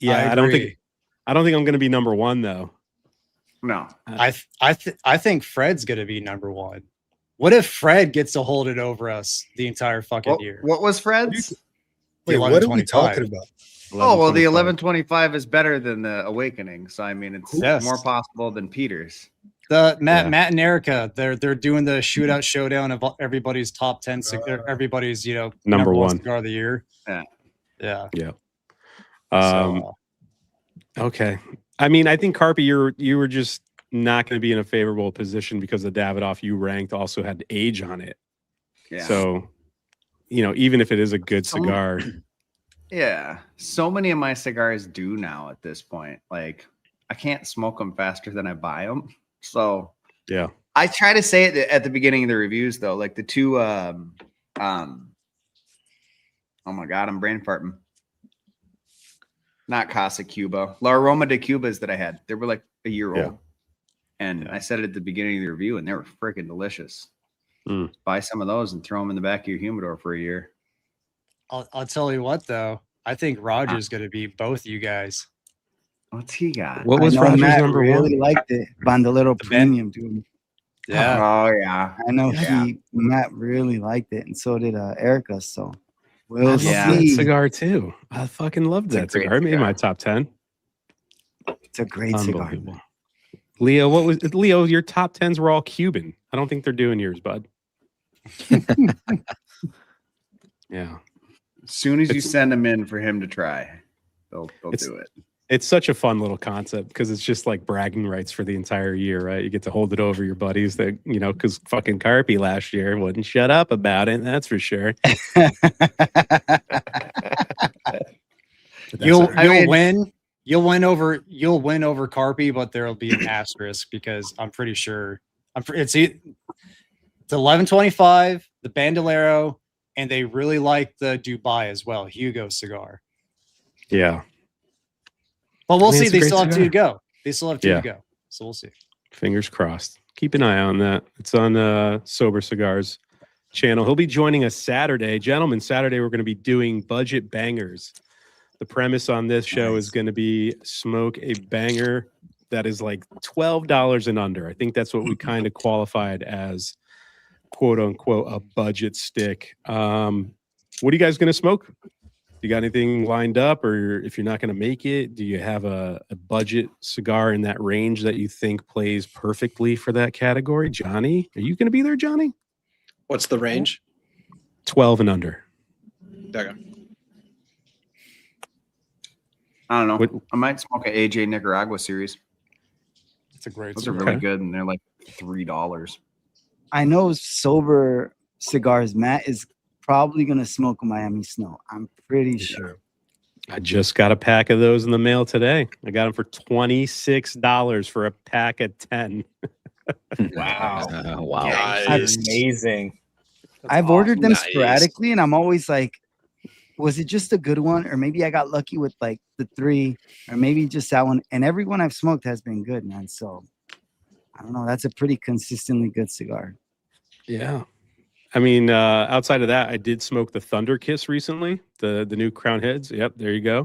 Yeah, I don't think I'm gonna be number 1 though. No, I think Fred's gonna be number 1. What if Fred gets to hold it over us the entire fucking year? What was Fred's? Wait, what are we talking about? Oh, well, the 1125 is better than the Awakening. So, I mean, it's more possible than Peter's. Matt and Erica, they're doing the shootout showdown of everybody's top 10, everybody's, number 1 cigar of the year. Yeah. Okay. I mean, I think Carpy, you were just not going to be in a favorable position because the Davidoff you ranked also had age on it. Yeah. So, even if it is a good cigar. Yeah. So many of my cigars do now at this point. Like, I can't smoke them faster than I buy them. So, yeah. I try to say it at the beginning of the reviews, though. Like the two, oh my God, I'm brain farting. Not Casa Cuba. La Aroma de Cubas that I had. They were like a year old. And I said it at the beginning of the review, and they were freaking delicious. Buy some of those and throw them in the back of your humidor for a year. I'll tell you what, though. I think Roger's going to beat both you guys. What's he got? What was Roger's number 1? I really liked it. Bandolero Premium, dude. Yeah. Oh, yeah. I know Matt really liked it, and so did Erica. So we'll see. That cigar too. I fucking loved that cigar. It made my top 10. It's a great cigar. Leo, your top 10s were all Cuban. I don't think they're doing yours, bud. Yeah. As soon as you send them in for him to try, they'll do it. It's such a fun little concept because it's just like bragging rights for the entire year, right? You get to hold it over your buddies that, because fucking Carpy last year wouldn't shut up about it. That's for sure. You'll win over Carpy, but there'll be an asterisk because I'm pretty sure it's the 1125, the Bandolero, and they really like the Dubai as well, Hugo cigar. Yeah. But we'll see. They still have 2 to go. So we'll see. Fingers crossed. Keep an eye on that. It's on Sober Cigars channel. He'll be joining us Saturday. Gentlemen, Saturday we're going to be doing budget bangers. The premise on this show is going to be smoke a banger that is like $12 and under. I think that's what we kind of qualified as, quote unquote, a budget stick. What are you guys going to smoke? You got anything lined up, or if you're not going to make it, do you have a budget cigar in that range that you think plays perfectly for that category? Johnny, are you going to be there, Johnny? What's the range? 12 and under. Okay. I don't know. I might smoke an AJ Nicaragua series. It's a great Those are really good, and they're like $3. I know Sober Cigars, Matt is probably going to smoke a Miami Snow. I'm pretty sure. I just got a pack of those in the mail today. I got them for $26 for a pack of 10. Wow. Wow. That's amazing. I've ordered them sporadically, and I'm always like, was it just a good one? Or maybe I got lucky with like the 3, or maybe just that one. And every one I've smoked has been good, man. So I don't know. That's a pretty consistently good cigar. Yeah. I mean, outside of that, I did smoke the Thunder Kiss recently, the new Crown Heads. Yep, there you go.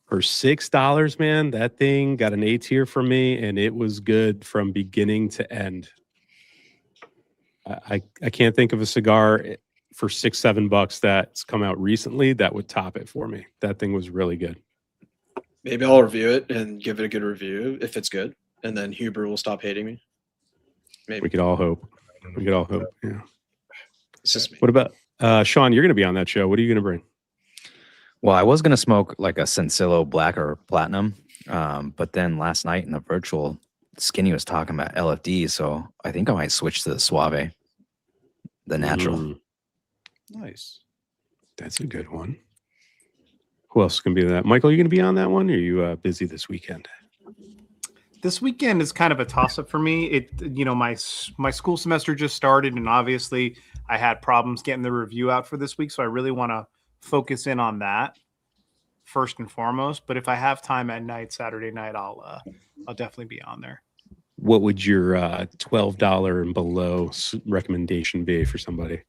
For $6, man, that thing got an A tier from me, and it was good from beginning to end. I can't think of a cigar for $6-7 that's come out recently that would top it for me. That thing was really good. Maybe I'll review it and give it a good review if it's good, and then Huber will stop hating me. Maybe we could all hope. Yeah. It's just me. What about Sean? You're going to be on that show. What are you going to bring? Well, I was going to smoke like a Sencillo Black or Platinum, but then last night in the virtual, Skinny was talking about LFD, so I think I might switch to the Suave, the natural. Nice. That's a good one. Who else can be that? Michael, you going to be on that one? Or are you busy this weekend? This weekend is kind of a toss-up for me. My school semester just started, and obviously I had problems getting the review out for this week, so I really want to focus in on that first and foremost. But if I have time at night, Saturday night, I'll definitely be on there. What would your $12 and below recommendation be for somebody?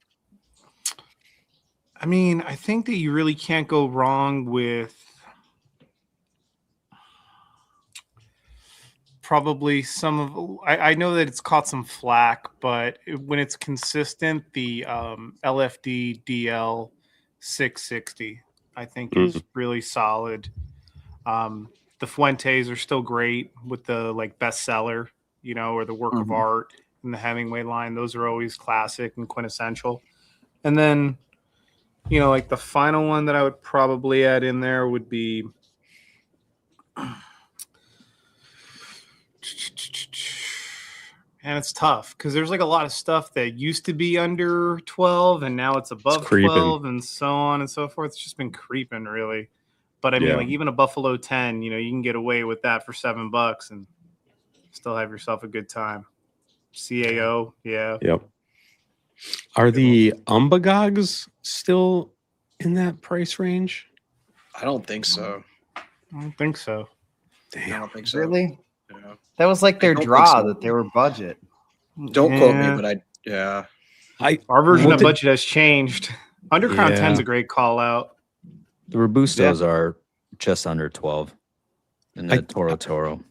I mean, I think that you really can't go wrong with probably some of. I know that it's caught some flack, but when it's consistent, the LFD DL 660 I think is really solid. The Fuentes are still great with the like bestseller, or the work of art in the Hemingway line. Those are always classic and quintessential. And then, like the final one that I would probably add in there would be and it's tough because there's like a lot of stuff that used to be under 12 and now it's above 12 and so on and so forth. It's just been creeping really. But I mean, like even a Buffalo 10, you can get away with that for $7 and still have yourself a good time. CAO, yeah. Yep. Are the Umbagogs still in that price range? I don't think so. I don't think so. Damn. I don't think so. Really? Yeah. That was like their don't think draw so. that they were budget. Don't quote me, but our version of budget has changed. Undercrown 10 is a great call out. The Robustos are just under 12 in the Toro.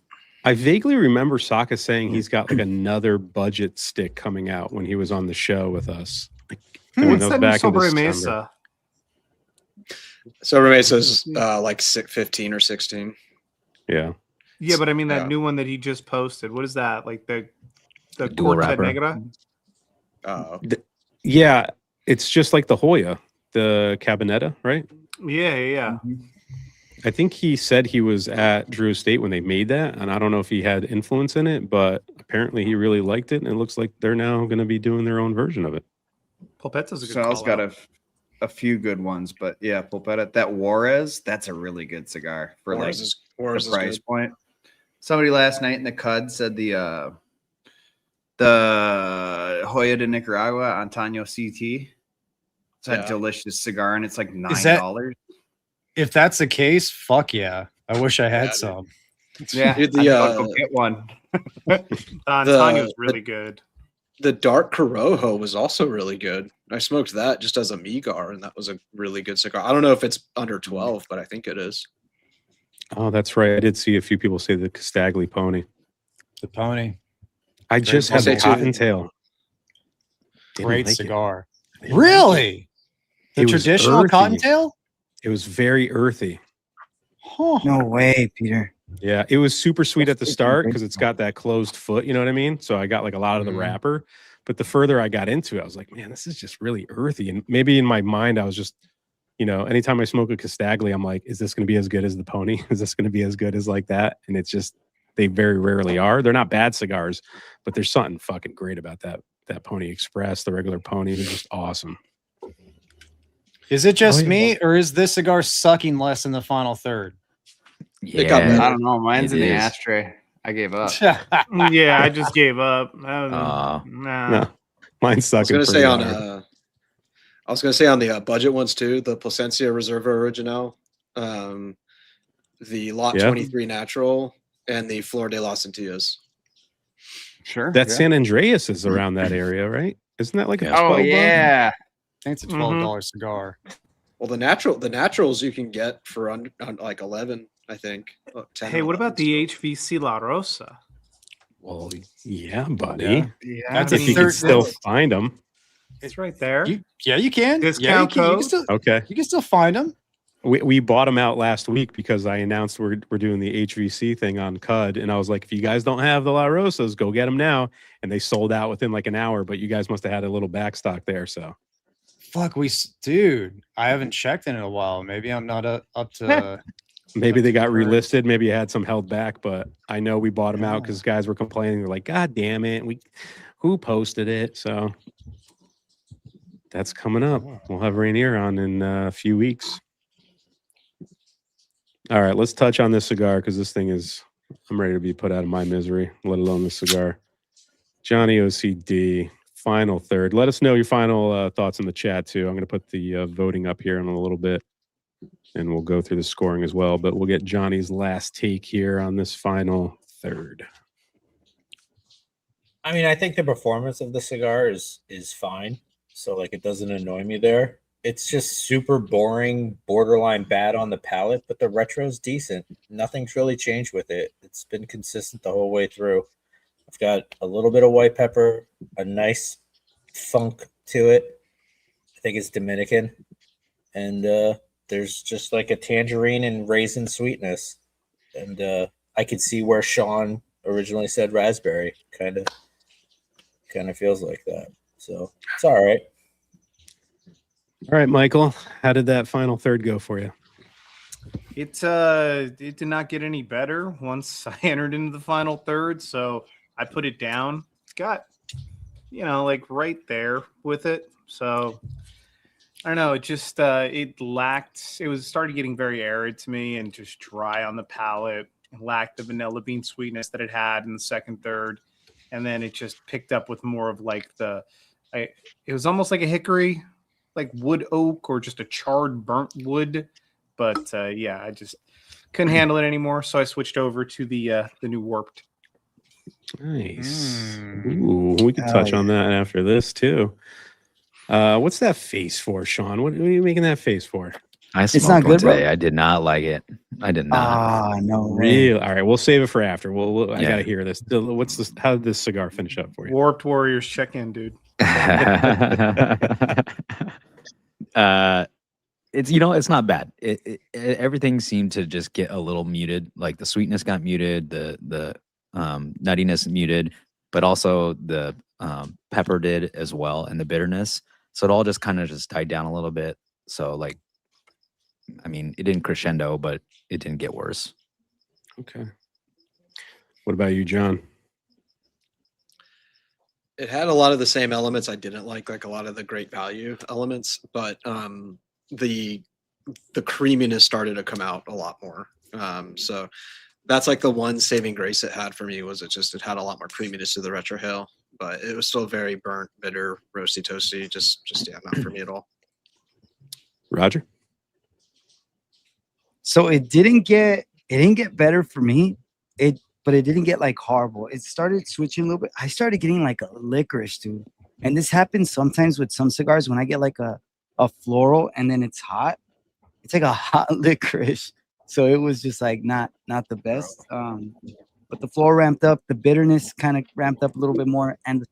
I vaguely remember Saka saying he's got like another budget stick coming out when he was on the show with us. What's that new Sobre Mesa? Sobre Mesa's like 15 or 16. Yeah. Yeah, but I mean that new one that he just posted. What is that? Like the dual Cortez wrapper? Negra? Yeah, it's just like the Hoya, the Cabinetta, right? Yeah. I think he said he was at Drew Estate when they made that, and I don't know if he had influence in it, but apparently he really liked it, and it looks like they're now going to be doing their own version of it. Pulpetta's a good Sal's call got out. a few good ones, but yeah, Pulpetta. That Juarez, that's a really good cigar for Juarez the is price good. point. Somebody last night in the CUD said the Hoya de Nicaragua Antonio CT. It's a delicious cigar, and it's like $9. If that's the case, fuck yeah. I wish I had some. Yeah, Dude, I'll go get one. Antonio's really good. The Dark Corojo was also really good. I smoked that just as a Migar, and that was a really good cigar. I don't know if it's under 12, but I think it is. Oh, that's right. I did see a few people say the Castagli Pony. The Pony. I just had the I'll say too. Cottontail. Didn't Great like it. cigar. I didn't like Really? The It was traditional earthy. Cottontail? It was very earthy. Huh. No way, Peter. Yeah, it was super sweet at the That's start freaking because it's got that closed foot, you know what I mean? So I got like a lot of the wrapper. But the further I got into it, I was like, man, this is just really earthy. And maybe in my mind, I was just, anytime I smoke a Castagli, I'm like, is this going to be as good as the Pony? Is this going to be as good as like that? And it's just, they very rarely are. They're not bad cigars, but there's something fucking great about that Pony Express, the regular Pony. They're just awesome. Is it just yeah. me, or is this cigar sucking less in the final third? It got better. I don't know. Mine's It in the is. ashtray. I gave up. Yeah, I just gave up. Aw. No, mine's sucking. I was gonna say on pretty hard. the budget ones too, the Plasencia Reserva Original, the Lot 23 Natural, and the Flor de las Antillas. Sure. That San Andreas is around that area, right? Isn't that like a 12 Oh buck? yeah. I think it's a $12 cigar. Well, the naturals you can get for under like 11, I think. 10 Hey, or what about 11, the so. HVC La Rosa? Well, yeah, buddy. Yeah. That's If you can still find them. It's right there. You can. Yeah, Discount you code? can still, Okay. you can still find them. We bought them out last week because I announced we're doing the HVC thing on CUD. And I was like, if you guys don't have the La Rosas, go get them now. And they sold out within like an hour, but you guys must have had a little backstock there. So Fuck, dude, I haven't checked in a while. Maybe I'm not up to. maybe they got relisted. Maybe you had some held back, but I know we bought them out because guys were complaining. They're like, God damn it. Who posted it? So that's coming up. We'll have Rainier on in a few weeks. All right, let's touch on this cigar because this thing is I'm ready to be put out of my misery, let alone the cigar. Johnny OCD, final third. Let us know your final thoughts in the chat too. I'm going to put the voting up here in a little bit, and we'll go through the scoring as well. But we'll get Johnny's last take here on this final third. I mean, I think the performance of the cigar is fine. So like it doesn't annoy me there. It's just super boring, borderline bad on the palate, but the retro's decent. Nothing's really changed with it. It's been consistent the whole way through. I've got a little bit of white pepper, a nice funk to it. I think it's Dominican. And there's just like a tangerine and raisin sweetness. And I could see where Sean originally said raspberry. Kind of feels like that. So it's all right. All right, Michael, how did that final third go for you? It did not get any better once I entered into the final third, so I put it down. It's got, like right there with it. So I don't know. It just it lacked. It started getting very arid to me and just dry on the palate. It lacked the vanilla bean sweetness that it had in the second third, and then it just picked up with more of like it was almost like a hickory, like wood oak or just a charred burnt wood. But yeah, I just couldn't handle it anymore, so I switched over to the new Warped. Nice. Ooh, we can touch on that after this too. What's that face for, Sean? What are you making that face for? It's not good, bro? today. I did not like it. I did not. Ah, no. Real. All right, we'll save it for after. I Yeah. gotta hear this. What's this? How did this cigar finish up for you? Warped Warriors check in, dude. It's it's not bad. Everything seemed to just get a little muted. Like the sweetness got muted, the nuttiness muted, but also the pepper did as well, and the bitterness. So it all just kind of just died down a little bit. So like, I mean, it didn't crescendo, but it didn't get worse. Okay. What about you, John? It had a lot of the same elements I didn't like a lot of the great value elements, but the creaminess started to come out a lot more. So that's like the one saving grace it had for me, was it had a lot more creaminess to the retrohale, but it was still very burnt, bitter, roasty, toasty. Just yeah, not for me at all. Roger? So it didn't get better for me. But it didn't get like horrible. It started switching a little bit. I started getting like a licorice, dude. And this happens sometimes with some cigars when I get like a floral and then it's hot. It's like a hot licorice. So it was just like not the best. But the floral ramped up, the bitterness kind of ramped up a little bit more, and the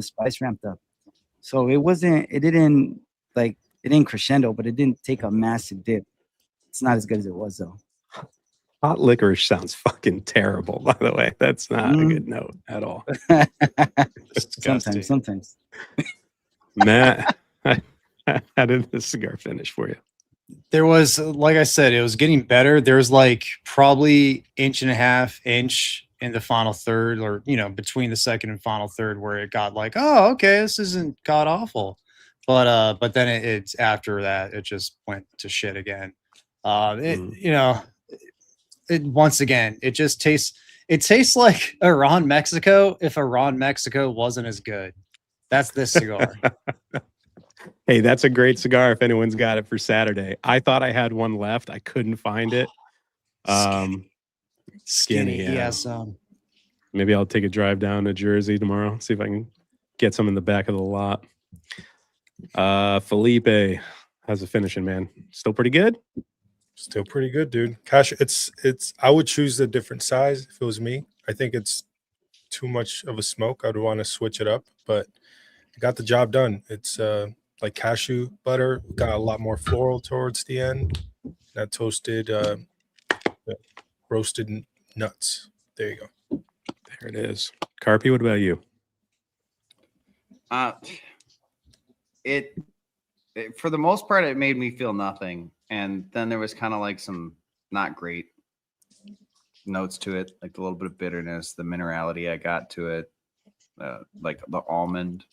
spice ramped up. So it didn't crescendo, but it didn't take a massive dip. It's not as good as it was though. Hot licorice sounds fucking terrible, by the way. That's not a good note at all. Sometimes. Matt, how did this cigar finish for you? There was, like I said, it was getting better. There was like probably 1.5 inch in the final third, or between the second and final third, where it got like, oh, okay, this isn't god awful. But then it's after that it just went to shit again. Once again, it tastes like Iran Mexico if Iran Mexico wasn't as good. That's this cigar. Hey, that's a great cigar if anyone's got it for Saturday. I thought I had one left. I couldn't find it. Skinny. Yeah. Yes. Maybe I'll take a drive down to Jersey tomorrow, see if I can get some in the back of the lot. Felipe, how's it finishing, man? Still pretty good? Still pretty good, dude. Cash, it's I would choose a different size if it was me. I think it's too much of a smoke. I'd want to switch it up, but it got the job done. It's like cashew butter, got a lot more floral towards the end. That toasted roasted nuts. There you go. There it is. Carpy, what about you? It for the most part, it made me feel nothing. And then there was kind of like some not great notes to it, like a little bit of bitterness, the minerality I got to it, like the almond,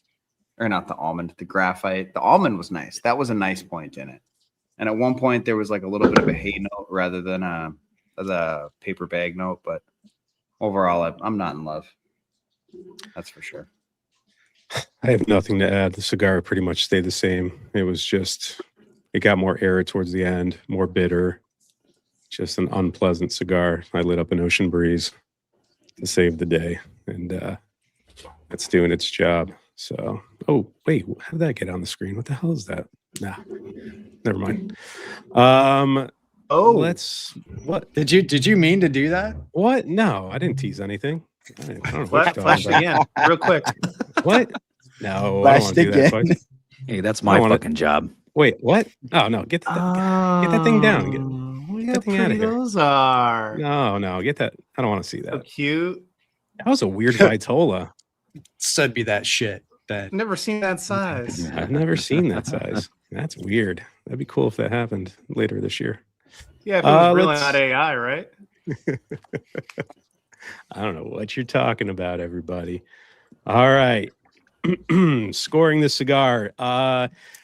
or not the almond, the graphite. The almond was nice. That was a nice point in it. And at one point there was like a little bit of a hay note rather than the paper bag note, but overall, I'm not in love. That's for sure. I have nothing to add. The cigar pretty much stayed the same. It was just, it got more air towards the end, more bitter. Just an unpleasant cigar. I lit up an ocean breeze to save the day, and it's doing its job. So, oh wait, how did that get on the screen? What the hell is that? Nah, never mind. Let's. What Did you mean to do that? What? No, I didn't tease anything. I don't know what you're Flash talking about. again, real quick. What? No, I don't Flashed want to do that again. twice. Hey, that's I my wanna- fucking job. Wait, what? Oh no, get that thing down. Look that how thing outta pretty here. those are. No, get that. I don't want to see So that. cute. That was a weird Vitola. Said be that shit. That Never seen that size. I've never seen that size. That's weird. That'd be cool if that happened later this year. Yeah, if it was really let's- not AI, right? I don't know what you're talking about, everybody. All right. Scoring the cigar.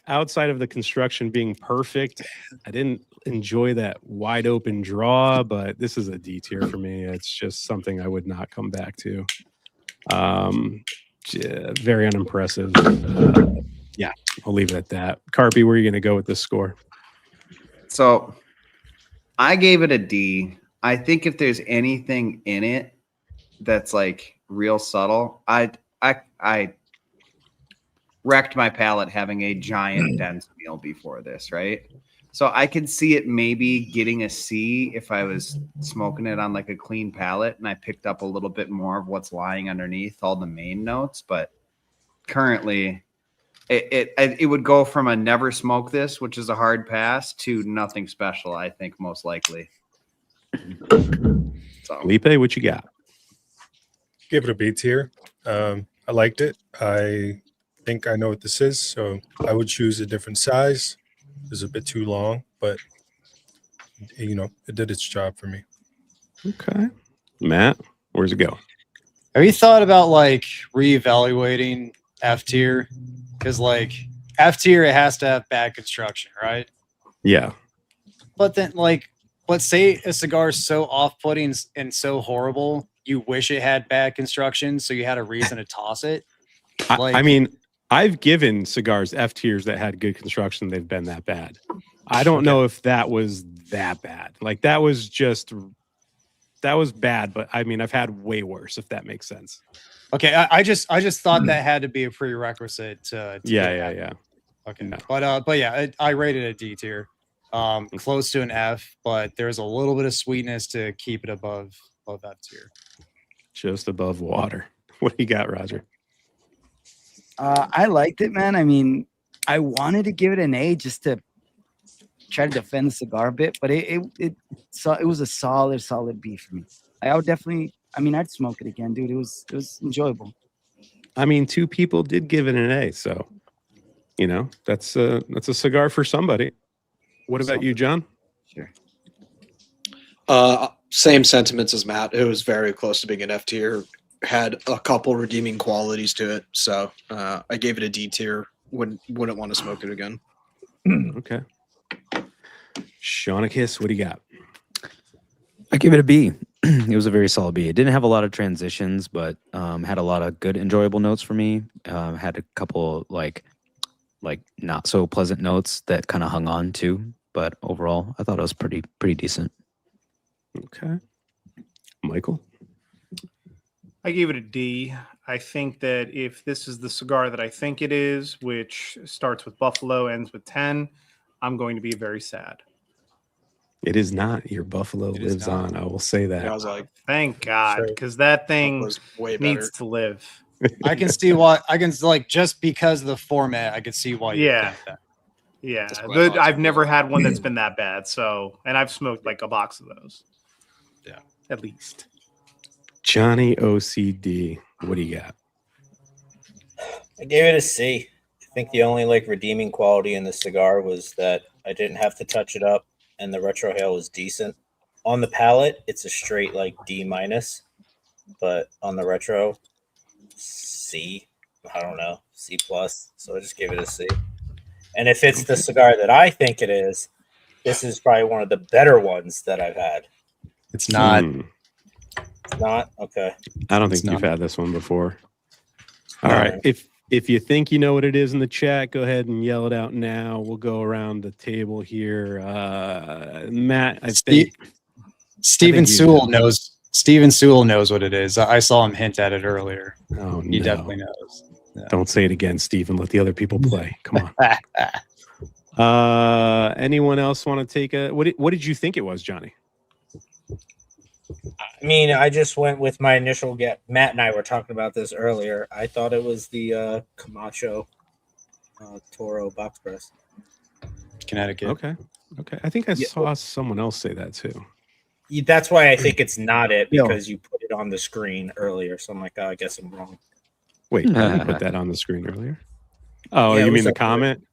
Outside of the construction being perfect, I didn't enjoy that wide open draw, but this is a D tier for me. It's just something I would not come back to. Very unimpressive. Yeah, I'll leave it at that. Carpy, where are you going to go with this score? So I gave it a D. I think if there's anything in it that's like real subtle, I wrecked my palate having a giant dense meal before this, right? So I could see it maybe getting a C if I was smoking it on like a clean palate and I picked up a little bit more of what's lying underneath all the main notes. But currently, it would go from a never smoke this, which is a hard pass, to nothing special, I think, most likely. So Felipe, what you got? Give it a B tier. I liked it. I think I know what this is, so I would choose a different size. It's a bit too long, but you know, it did its job for me. Okay. Matt, where's it go? Have you thought about like reevaluating F tier? Because like F tier, it has to have bad construction, right? Yeah. But then like, let's say a cigar is so off-putting and so horrible, you wish it had bad construction, so you had a reason to toss it. I mean, I've given cigars F tiers that had good construction. They've been that bad. I don't know if that was that bad. Like that was bad, but I mean, I've had way worse, if that makes sense. Okay, I just thought that had to be a prerequisite to Yeah. Okay, No. but yeah, I rated it a D tier, close to an F, but there's a little bit of sweetness to keep it above F tier. Just above water. What do you got, Roger? I liked it, man. I mean, I wanted to give it an A just to try to defend the cigar a bit, but it was a solid B for me. I would definitely. I mean, I'd smoke it again, dude. It was enjoyable. I mean, 2 people did give it an A, so you know that's a cigar for somebody. What about you, John? Sure. Same sentiments as Matt. It was very close to being an F tier. Had a couple redeeming qualities to it, so I gave it a D tier. Wouldn't want to smoke it again. Okay. Shaunicus, what do you got? I give it a B. It was a very solid B. It didn't have a lot of transitions, but had a lot of good, enjoyable notes for me. Had a couple like not so pleasant notes that kind of hung on too. But overall, I thought it was pretty decent. Okay. Michael? I gave it a D. I think that if this is the cigar that I think it is, which starts with Buffalo, ends with 10, I'm going to be very sad. It is not. Your Buffalo It is lives not. on. I will say that. Yeah, I was like, Thank God, Sure. because that thing was way better. needs to live. I can see why. I can like just because of the format, I could see why. You Yeah. think that. Yeah, That's what I thought I've too. never had one that's been that bad. So, and I've smoked like a box of those. Yeah. At least. Johnny OCD. What do you got? I gave it a C. I think the only like redeeming quality in the cigar was that I didn't have to touch it up, and the retrohale was decent. On the palate, it's a straight like D minus, but on the retro, C. I don't know, C plus. So I just gave it a C. And if it's the cigar that I think it is, this is probably one of the better ones that I've had. It's not. Hmm. Not okay. I don't It's think you've not. had this one before. All All right. right. If you think you know what it is in the chat, go ahead and yell it out now. We'll go around the table here. Matt, I think Steven you Sewell know. knows. Steven Sewell knows what it is. I saw him hint at it earlier. Oh, He no. definitely knows. Yeah. Don't say it again, Stephen. Let the other people play. Come on. Anyone else want to take a what did you think it was, Johnny? I mean, I just went with my initial get. Matt and I were talking about this earlier. I thought it was the Camacho Toro box press. Connecticut. Okay. I think I Yeah. saw someone else say that too. That's why I think it's not it, Yo. because you put it on the screen earlier. So I'm like, oh, I guess I'm wrong. Wait, did we put that on the screen earlier? Oh, Yeah, it you was mean the up there. comment?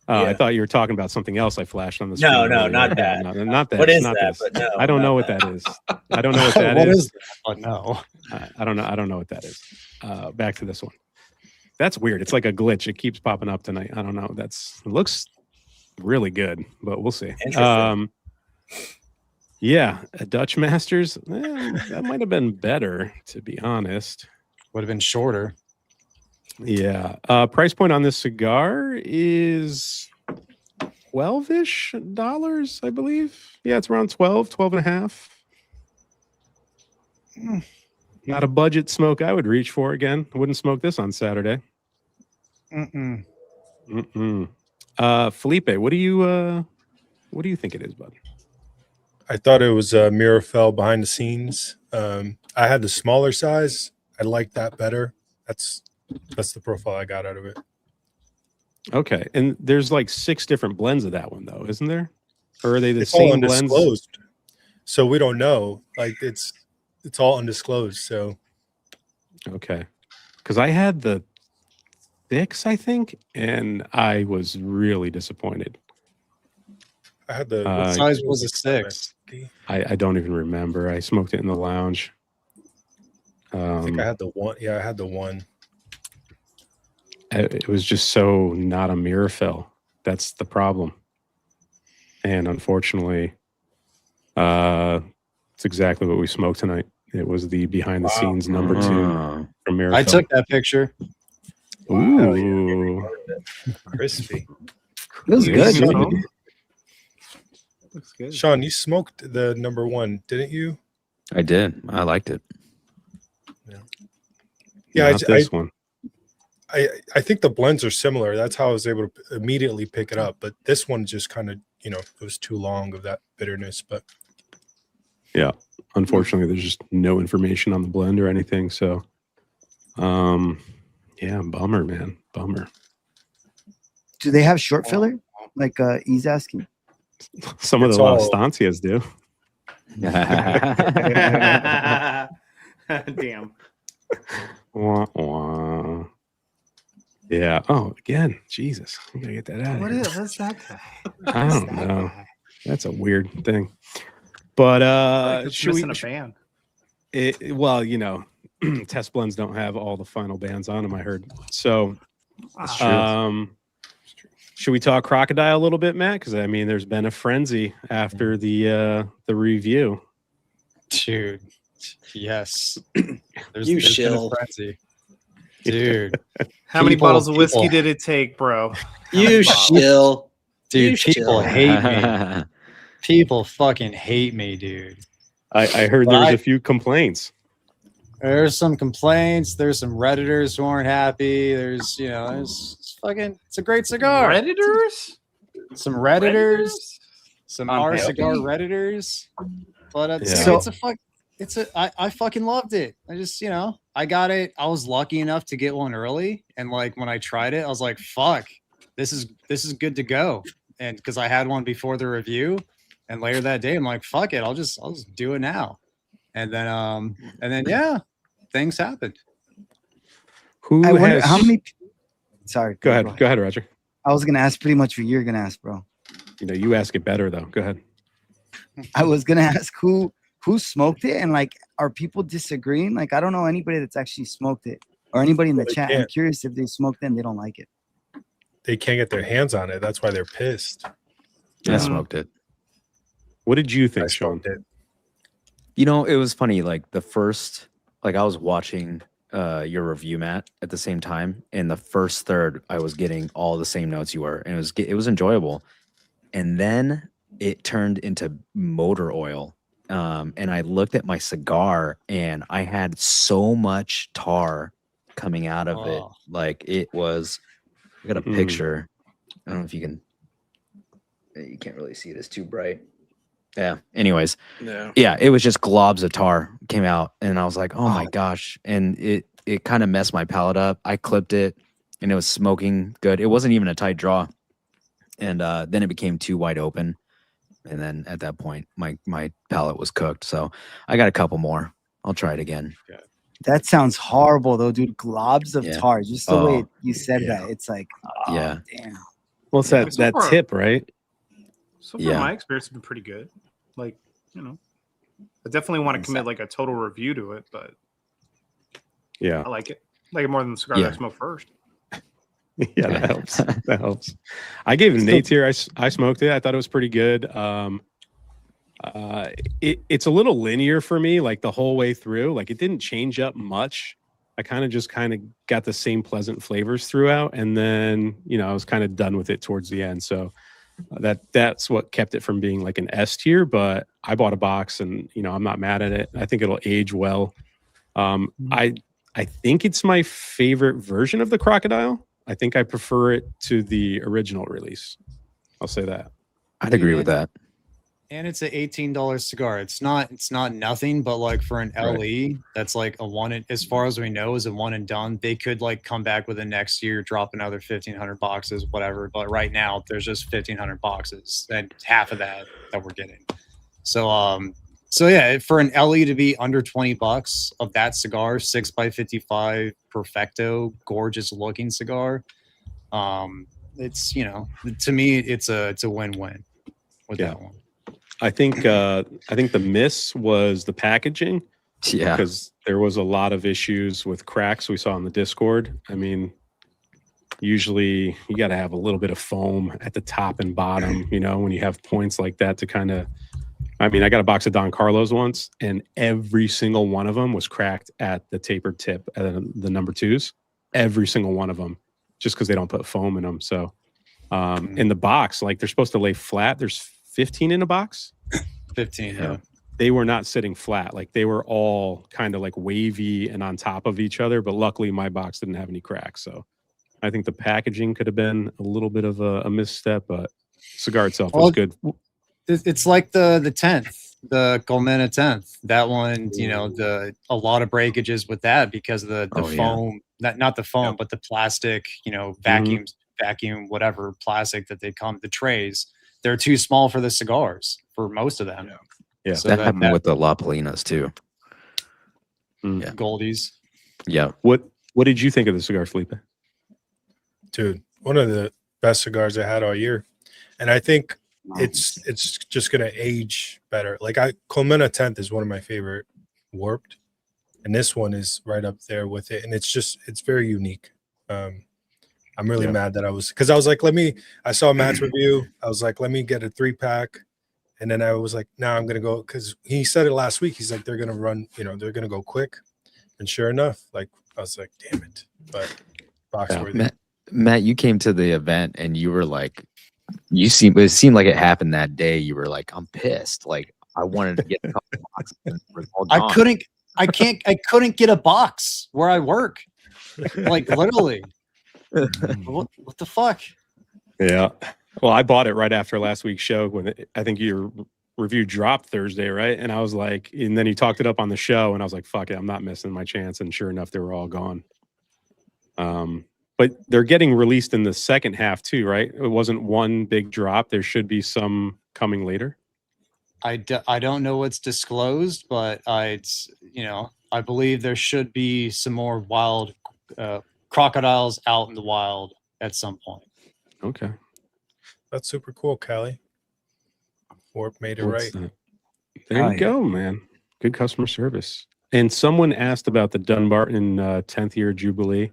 Oh, I Yeah. thought you were talking about something else I flashed on the screen. No, earlier. not that. No, not that. What is not that? this. But no, I don't know not what that is. I don't know what that What is. is that? Oh, no. I don't know. I don't know what that is. Back to this one. That's weird. It's like a glitch. It keeps popping up tonight. I don't know. It looks really good, but we'll see. Interesting. Yeah, a Dutch Masters. That might have been better, to be honest. Would have been shorter. Yeah. Price point on this cigar is $12-ish, I believe. Yeah, it's around 12 and a half. Not a budget smoke I would reach for again. I wouldn't smoke this on Saturday. Mm-mm. Felipe, what do you think it is, bud? I thought it was Meerapfel Behind the Scenes. I had the smaller size. I like that better. That's the profile I got out of it. Okay. And there's like 6 different blends of that one though, isn't there? Or are they the It's all same blends? undisclosed, so we don't know. Like it's all undisclosed. So Okay. Because I had the 6, I think, and I was really disappointed. I had the What size was a 6? I don't even remember. I smoked it in the lounge. I think I had the one. Yeah, I had the one. It was just so not a Meerapfel. That's the problem. And unfortunately, it's exactly what we smoked tonight. It was the behind the scenes number 2 from Meerapfel. I took that picture. Ooh. Crispy. It was good. Yeah. Though. Looks good. Sean, you smoked the number 1, didn't you? I did. I liked it. Yeah, Not this one. I think the blends are similar. That's how I was able to immediately pick it up. But this one just kind of, it was too long of that bitterness. But Yeah. Unfortunately, there's just no information on the blend or anything. So, yeah, bummer, man. Bummer. Do they have short filler? Like he's asking. Some of It's the La all- Estancias do. Damn. Wah, wah. Yeah. Oh, again. Jesus. I gotta get that out of What here. is what's that guy? I What's don't that know. guy? That's a weird thing. But Like it's should we? missing a band. Well, test blends don't have all the final bands on them. I heard. So, should we talk Crocodile a little bit, Matt? Because I mean, there's been a frenzy after the review. Dude. Yes. There's You been a shill. frenzy. Dude. How many People- bottles of whiskey people- did it take, bro? You shill. Dude, You people chill. hate me. People fucking hate me, dude. I heard But there was I- a few complaints. There's some complaints. There's some Redditors who aren't happy. There's, it's a great cigar. Redditors? Some Redditors, some R Unhappy? cigar Redditors. But Yeah. I fucking loved it. I just, I got it. I was lucky enough to get one early. And like when I tried it, I was like, fuck, this is good to go. And because I had one before the review. And later that day, I'm like, fuck it, I'll just do it now. And then yeah, things happened. Who I wonder has? how many. Sorry. Go ahead. Go ahead, Roger. I was gonna ask pretty much what you're gonna ask, bro. You ask it better though. Go ahead. I was gonna ask who smoked it, and like, are people disagreeing? Like, I don't know anybody that's actually smoked it, or anybody in the Well, they chat. I'm can't. curious if they smoked it and they don't like it. they can't get their hands on it. That's why they're pissed. I smoked it. What did you I think, Sean? smoked it. You know, it was funny. Like the first, like I was watching your review, Matt, at the same time, and the first third, I was getting all the same notes you were, and it was enjoyable. And then it turned into motor oil, and I looked at my cigar, and I had so much tar coming out of it, Oh. like it was. I got a picture. I don't know if you can. You can't really see it. It's too bright. Yeah. Anyways, yeah, it was just globs of tar came out, and I was like, oh my gosh. And it kind of messed my palate up. I clipped it, and it was smoking good. It wasn't even a tight draw. And then it became too wide open. And then at that point, my palate was cooked. So I got a couple more. I'll try it again. That sounds horrible though, dude. Globs of tar. Just the way you said that. It's like, oh, damn. Well, it's that tip, right? So far, my experience has been pretty good. Like, you know, I definitely want to commit like a total review to it, but yeah, I like it. I like it more than the cigar that I smoked first. Yeah, that helps. That helps. I gave it an 8 tier. I smoked it. I thought it was pretty good. It's a little linear for me, like the whole way through. Like it didn't change up much. I kind of got the same pleasant flavors throughout, and then I was kind of done with it towards the end. So that's what kept it from being like an S tier. But I bought a box, and I'm not mad at it. I think it'll age well. I think it's my favorite version of the Crocodile. I think I prefer it to the original release. I'll say that. I'd agree with that. And it's an $18 cigar. It's not nothing, but like for an LE, that's like a one, as far as we know, is a one and done. They could like come back with the next year, drop another 1,500 boxes, whatever. But right now there's just 1,500 boxes, and half of that we're getting. So yeah, for an LE to be under $20 of that cigar, 6x55 Perfecto, gorgeous looking cigar. It's to me it's a win-win with that one. I think the miss was the packaging. Yeah, because there was a lot of issues with cracks we saw on the Discord. I mean, usually you got to have a little bit of foam at the top and bottom, when you have points like that to kind of. I mean, I got a box of Don Carlos once, and every single one of them was cracked at the tapered tip, the number 2s. Every single one of them, just because they don't put foam in them. So, in the box, like they're supposed to lay flat. There's 15 in a box. 15. Yeah. They were not sitting flat. Like they were all kind of like wavy and on top of each other. But luckily, my box didn't have any cracks. So, I think the packaging could have been a little bit of a misstep, but cigar itself was good. It's like the 10th, the Colmena 10th. That one, a lot of breakages with that because of the foam, not the foam, but the plastic, vacuum, whatever plastic that they come, the trays. They're too small for the cigars for most of them. Yeah. So that happened with the La Polinas too. Yeah. Goldies. Yeah. What did you think of the cigar, Felipe? Dude, one of the best cigars I had all year. And I think it's just gonna age better. Like Colmena 10th is one of my favorite Warped, and this one is right up there with it. And it's very unique. I'm really mad that I was like, I saw Matt's review. I was like, let me get a 3-pack, and then I was like, nah, I'm gonna go, because he said it last week. He's like, they're gonna run, they're gonna go quick, and sure enough, like I was like, damn it, but box worthy. Matt, you came to the event and you were like. It seemed like it happened that day. You were like, I'm pissed. Like I wanted to get a couple boxes. I couldn't get a box where I work. Like literally. What the fuck? Yeah. Well, I bought it right after last week's show when I think your review dropped Thursday, right? And I was like, and then you talked it up on the show, and I was like, fuck it, I'm not missing my chance. And sure enough, they were all gone. But they're getting released in the second half too, right? It wasn't one big drop. There should be some coming later. I don't know what's disclosed, but I believe there should be some more wild crocodiles out in the wild at some point. Okay. That's super cool, Callie. Warp made it right. There you go, man. Good customer service. And someone asked about the Dunbarton 10th year Jubilee.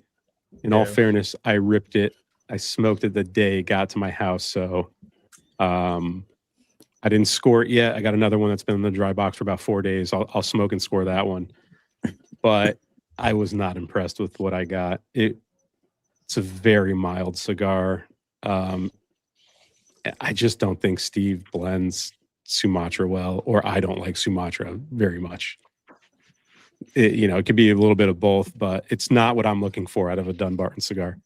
In all fairness, I ripped it. I smoked it the day it got to my house. So I didn't score it yet. I got another one that's been in the dry box for about 4 days. I'll smoke and score that one. But I was not impressed with what I got. It's a very mild cigar. I just don't think Steve blends Sumatra well, or I don't like Sumatra very much. It could be a little bit of both, but it's not what I'm looking for out of a Dunbarton cigar.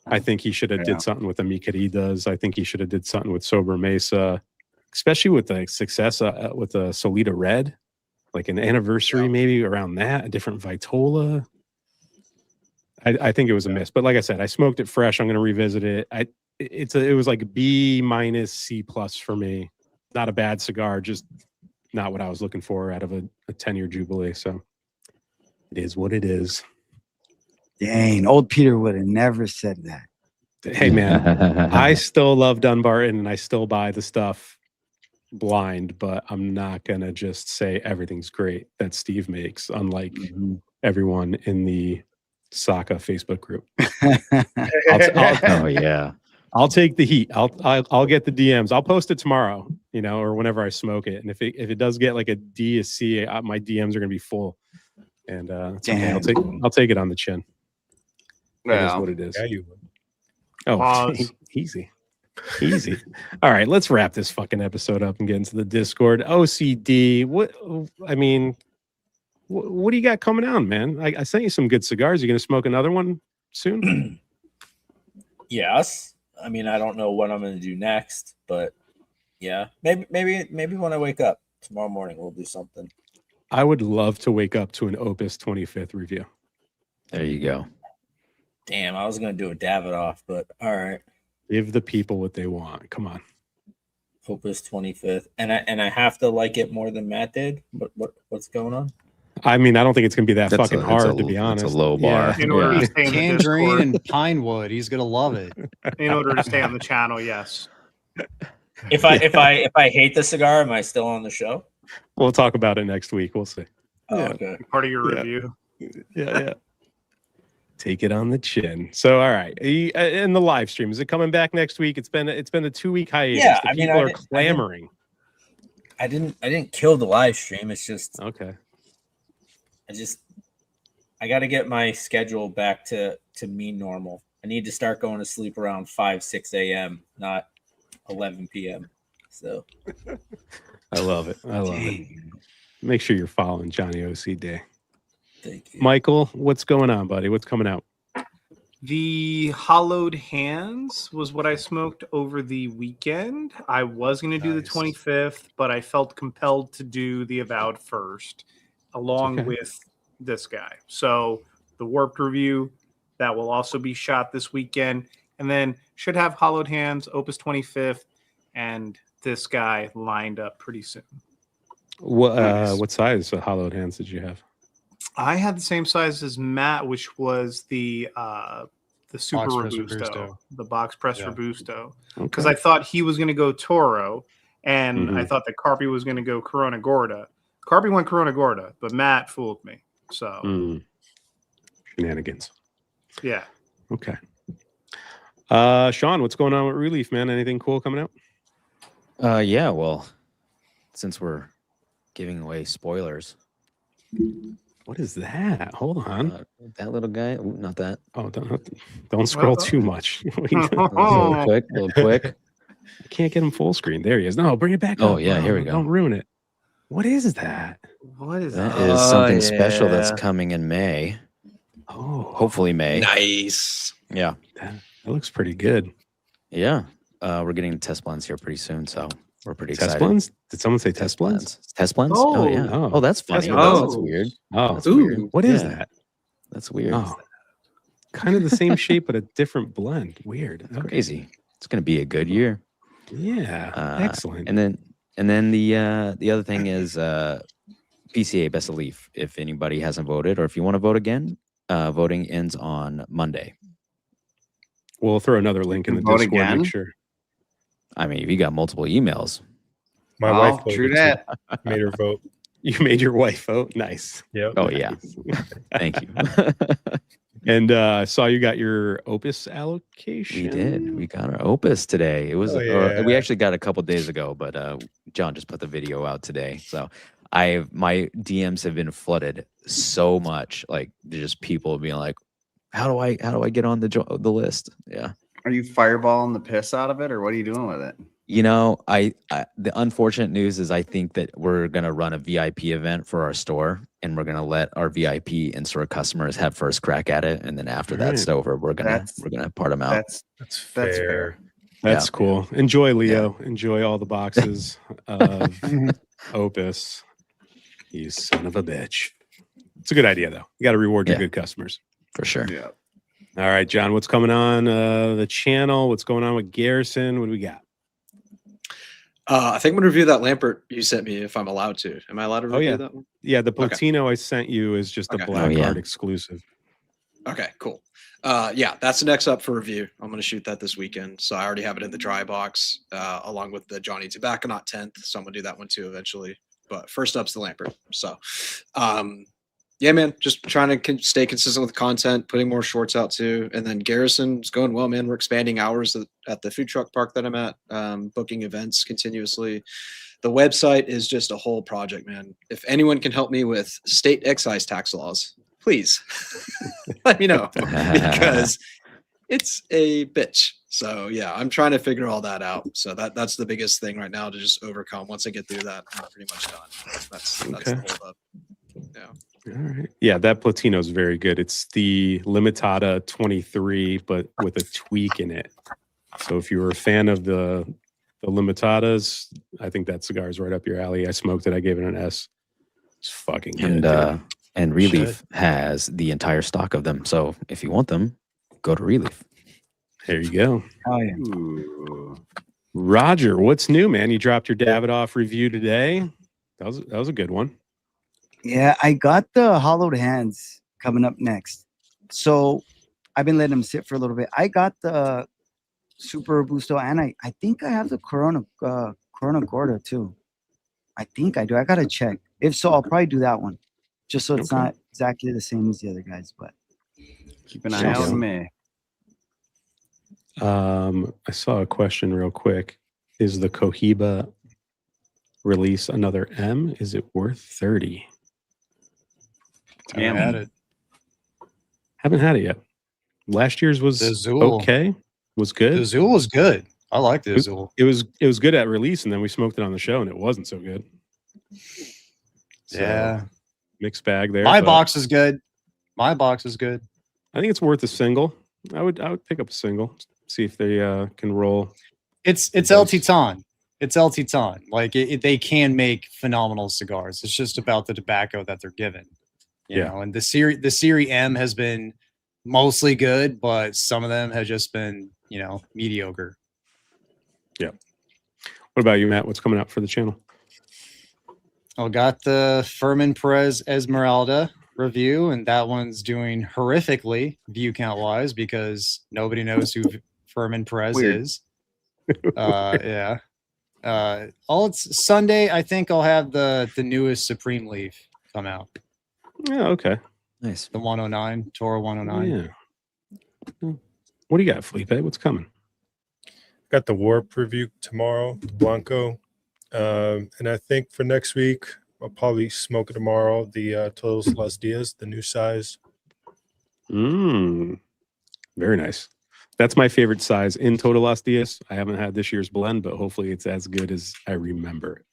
I think he should have did something with the Mi Queridas. I think he should have did something with Sober Mesa, especially with the success with the Solita Red, like an anniversary maybe around that, a different Vitola. I think it was a miss, but like I said, I smoked it fresh. I'm going to revisit it. It was like B minus C plus for me. Not a bad cigar, just not what I was looking for out of a 10-year Jubilee. So it is what it is. Dang, old Peter would have never said that. Hey man, I still love Dunbarton and I still buy the stuff blind, but I'm not gonna just say everything's great that Steve makes, unlike everyone in the Saka Facebook group. Oh yeah. I'll take the heat. I'll get the DMs. I'll post it tomorrow, or whenever I smoke it. And if it does get like a D, a C, my DMs are gonna be full. And it's okay. I'll take it on the chin. That is what it is. Yeah, you would. Oh, easy. All right, let's wrap this fucking episode up and get into the Discord. OCD. What do you got coming out, man? I sent you some good cigars. You gonna smoke another one soon? Yes. I mean, I don't know what I'm gonna do next, but yeah, maybe when I wake up tomorrow morning, we'll do something. I would love to wake up to an Opus 25th review. There you go. Damn, I was gonna do a Davidoff, but all right. Give the people what they want. Come on. Opus 25th, and I have to like it more than Matt did. What's going on? I mean, I don't think it's gonna be that fucking hard, to be honest. It's a low bar. In order to stay in the Tangerine Discord, and Pinewood, he's gonna love it. in order to stay on the channel, yes. If I hate the cigar, am I still on the show? We'll talk about it next week. We'll see. Oh, Yeah. okay. Part of your review. Yeah. Take it on the chin. So, all right. In the live stream, is it coming back next week? It's been a 2-week hiatus. Yeah, The people are clamoring. I didn't kill the live stream. It's just Okay. I got to get my schedule back to me normal. I need to start going to sleep around 5-6 a.m., not 11 p.m. So I love it. Make sure you're following Johnny OCD. thank you. Michael, what's going on, buddy? What's coming out? The Hollowed Hands was what I smoked over the weekend. I was going to do the Nice. 25th, but I felt compelled to do the Avowed first, along Okay. with this guy. So the Warped review, that will also be shot this weekend. And then should have Hollowed Hands, Opus 25th, and this guy lined up pretty soon. What size of hollowed hands did you have? I had the same size as Matt, which was the Super Box press Robusto, Robusto. the box press Yeah. Robusto, Okay. because I thought he was going to go Toro, and I Mhm. thought that Carpy was going to go Corona Gorda. Carpy went Corona Gorda, but Matt fooled me. So Shenanigans. yeah, Okay. Sean, what's going on with Relief, man? Anything cool coming out? Yeah, well, since we're giving away spoilers, What is that? Hold on. that little guy, ooh, not that. Oh, don't scroll too much. A little quick. I can't get him full screen. There he is. No, bring it back. Oh, up. yeah, No, here we go. Don't ruin it. What is that? what is That that? is something special that's yeah. coming in May. Oh, Hopefully May. Nice. Yeah. that looks pretty good. Yeah. We're getting test blends here pretty soon, so we're pretty Test excited. blends? Did someone say test blends? Test blends? Oh, Oh, yeah. oh. Oh, that's funny. Test That's blends. weird. Oh, That's weird. what is Yeah. that? That's weird. Oh, kind of the same shape, but a different blend. Weird. That's Okay. crazy. It's gonna be a good year. Yeah. Excellent. And then the other thing is PCA Best of Leaf. If anybody hasn't voted, or if you want to vote again, voting ends on Monday. We'll throw another link in the Vote Discord. again? Make sure. I mean, if you got multiple emails, My Oh, wife voted true too. that. Made her vote. You made your wife vote. Nice. Yep. oh yeah, thank you. And I saw you got your Opus allocation. We did. We got our Opus today. It was. Oh, or we yeah. actually got a couple days ago, but John just put the video out today. So my DMs have been flooded so much, like just people being like, how do I get on the list? Yeah. Are you fireballing the piss out of it, or what are you doing with it? You know, I the unfortunate news is I think that we're gonna run a VIP event for our store, and we're gonna let our VIP in-store customers have first crack at it, and then after that's over, we're gonna part them out. That's That's fair. That's cool. Enjoy, Leo. Enjoy all the boxes of Opus. You son of a bitch. It's a good idea, though. You got to reward your good customers. For sure. Yeah. All right, John, what's coming on the channel? What's going on with Garrison? What do we got? I think I'm going to review that Lampert you sent me if I'm allowed to. Am I allowed to review that one? Yeah, the Platino I sent you is just the Black Card exclusive. Okay, cool. Yeah, that's the next up for review. I'm going to shoot that this weekend. So I already have it in the dry box along with the Johnny Tobacco Not 10th. So I'm going to do that one too eventually. But first up's the Lampert. So, yeah, man, just trying to stay consistent with content, putting more shorts out too. And then Garrison's going well, man. We're expanding hours at the food truck park that I'm at, booking events continuously. The website is just a whole project, man. If anyone can help me with state excise tax laws, please let me know because it's a bitch. So yeah, I'm trying to figure all that out. So that's the biggest thing right now to just overcome. Once I get through that, I'm pretty much done. That's the hold up. Yeah. All right. Yeah, that Platino is very good. It's the Limitada 23, but with a tweak in it. So if you were a fan of the Limitadas, I think that cigar is right up your alley. I smoked it. I gave it an S. It's fucking good. And Relief has the entire stock of them. So if you want them, go to Relief. There you go. Oh yeah. Ooh. Roger, what's new, man? You dropped your Davidoff review today. That was a good one. Yeah, I got the hollowed hands coming up next. So I've been letting them sit for a little bit. I got the Super Robusto, and I think I have the Corona Gorda too. I think I do. I gotta check. If so, I'll probably do that one, just so it's not exactly the same as the other guys. But keep an eye out on me. I saw a question real quick. Is the Cohiba release another M? Is it worth 30? Haven't had it. Haven't had it yet. Last year's was okay. Was good. The Azul was good. I liked the Azul. It was good at release, and then we smoked it on the show, and it wasn't so good. So, yeah, mixed bag there. My box is good. My box is good. I think it's worth a single. I would pick up a single. See if they can roll. It's El Titan. It's El Titan. Like they can make phenomenal cigars. It's just about the tobacco that they're given. You know, and the Series M has been mostly good, but some of them have just been, mediocre. Yeah. What about you, Matt? What's coming out for the channel? I got the Furman Perez Esmeralda review, and that one's doing horrifically view count wise because nobody knows who Furman Perez is. Yeah. It's Sunday. I think I'll have the newest Supreme Leaf come out. Yeah, okay. Nice. The 109, Toro 109. Yeah. What do you got, Felipe? What's coming? Got the Warp review tomorrow, Blanco. And I think for next week, I'll probably smoke it tomorrow. The Todos Las Dias, the new size. Very nice. That's my favorite size in Todos Las Dias. I haven't had this year's blend, but hopefully it's as good as I remember it.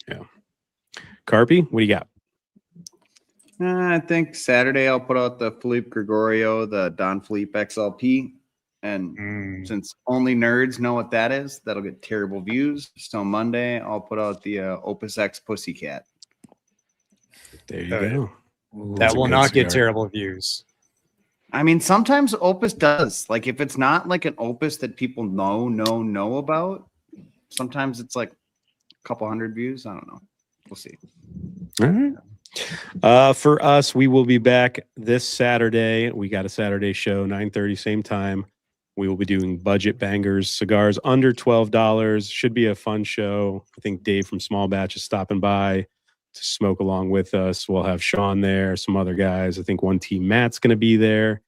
Yeah. Carpy, what do you got? I think Saturday I'll put out the Philippe Gregorio, the Don Philippe XLP. And since only nerds know what that is, that'll get terrible views. So Monday I'll put out the Opus X Pussycat. There you go. That will not get terrible views. I mean, sometimes Opus does. Like if it's not like an Opus that people know about, sometimes it's like a couple hundred views. I don't know. We'll see. All right. For us, we will be back this Saturday. We got a Saturday show, 9:30, same time. We will be doing budget bangers, cigars under $12. Should be a fun show. I think Dave from Small Batch is stopping by to smoke along with us. We'll have Sean there, some other guys. I think one team Matt's going to be there.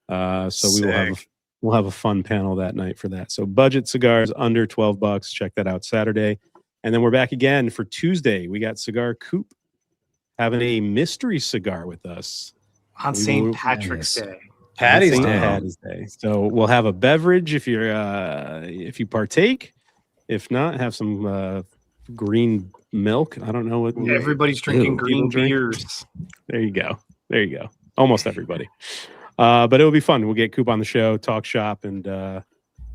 So we will have we'll have a fun panel that night for that. So budget cigars under $12. Check that out Saturday. And then we're back again for Tuesday. We got Cigar Coop having a mystery cigar with us On St. Patrick's Day. Patty's St. Day. Patty's Day. So we'll have a beverage if you partake. If not, have some green milk. I don't know what Everybody's drinking Ew. green People drink. beers. There you go. There you go. Almost everybody. But it'll be fun. We'll get Coop on the show, talk shop, and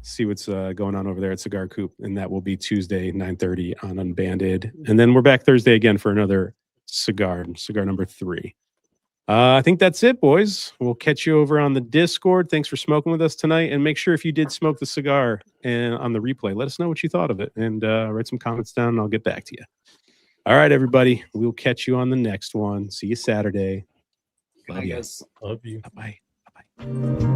see what's going on over there at Cigar Coop. And that will be Tuesday, 9:30 on Unbanded. And then we're back Thursday again for another cigar number 3. I think that's it, boys. We'll catch you over on the Discord. Thanks for smoking with us tonight. And make sure if you did smoke the cigar and on the replay, let us know what you thought of it. And write some comments down and I'll get back to you. All right, everybody. We'll catch you on the next one. See you Saturday. Love you. Love you. Bye-bye. Bye-bye.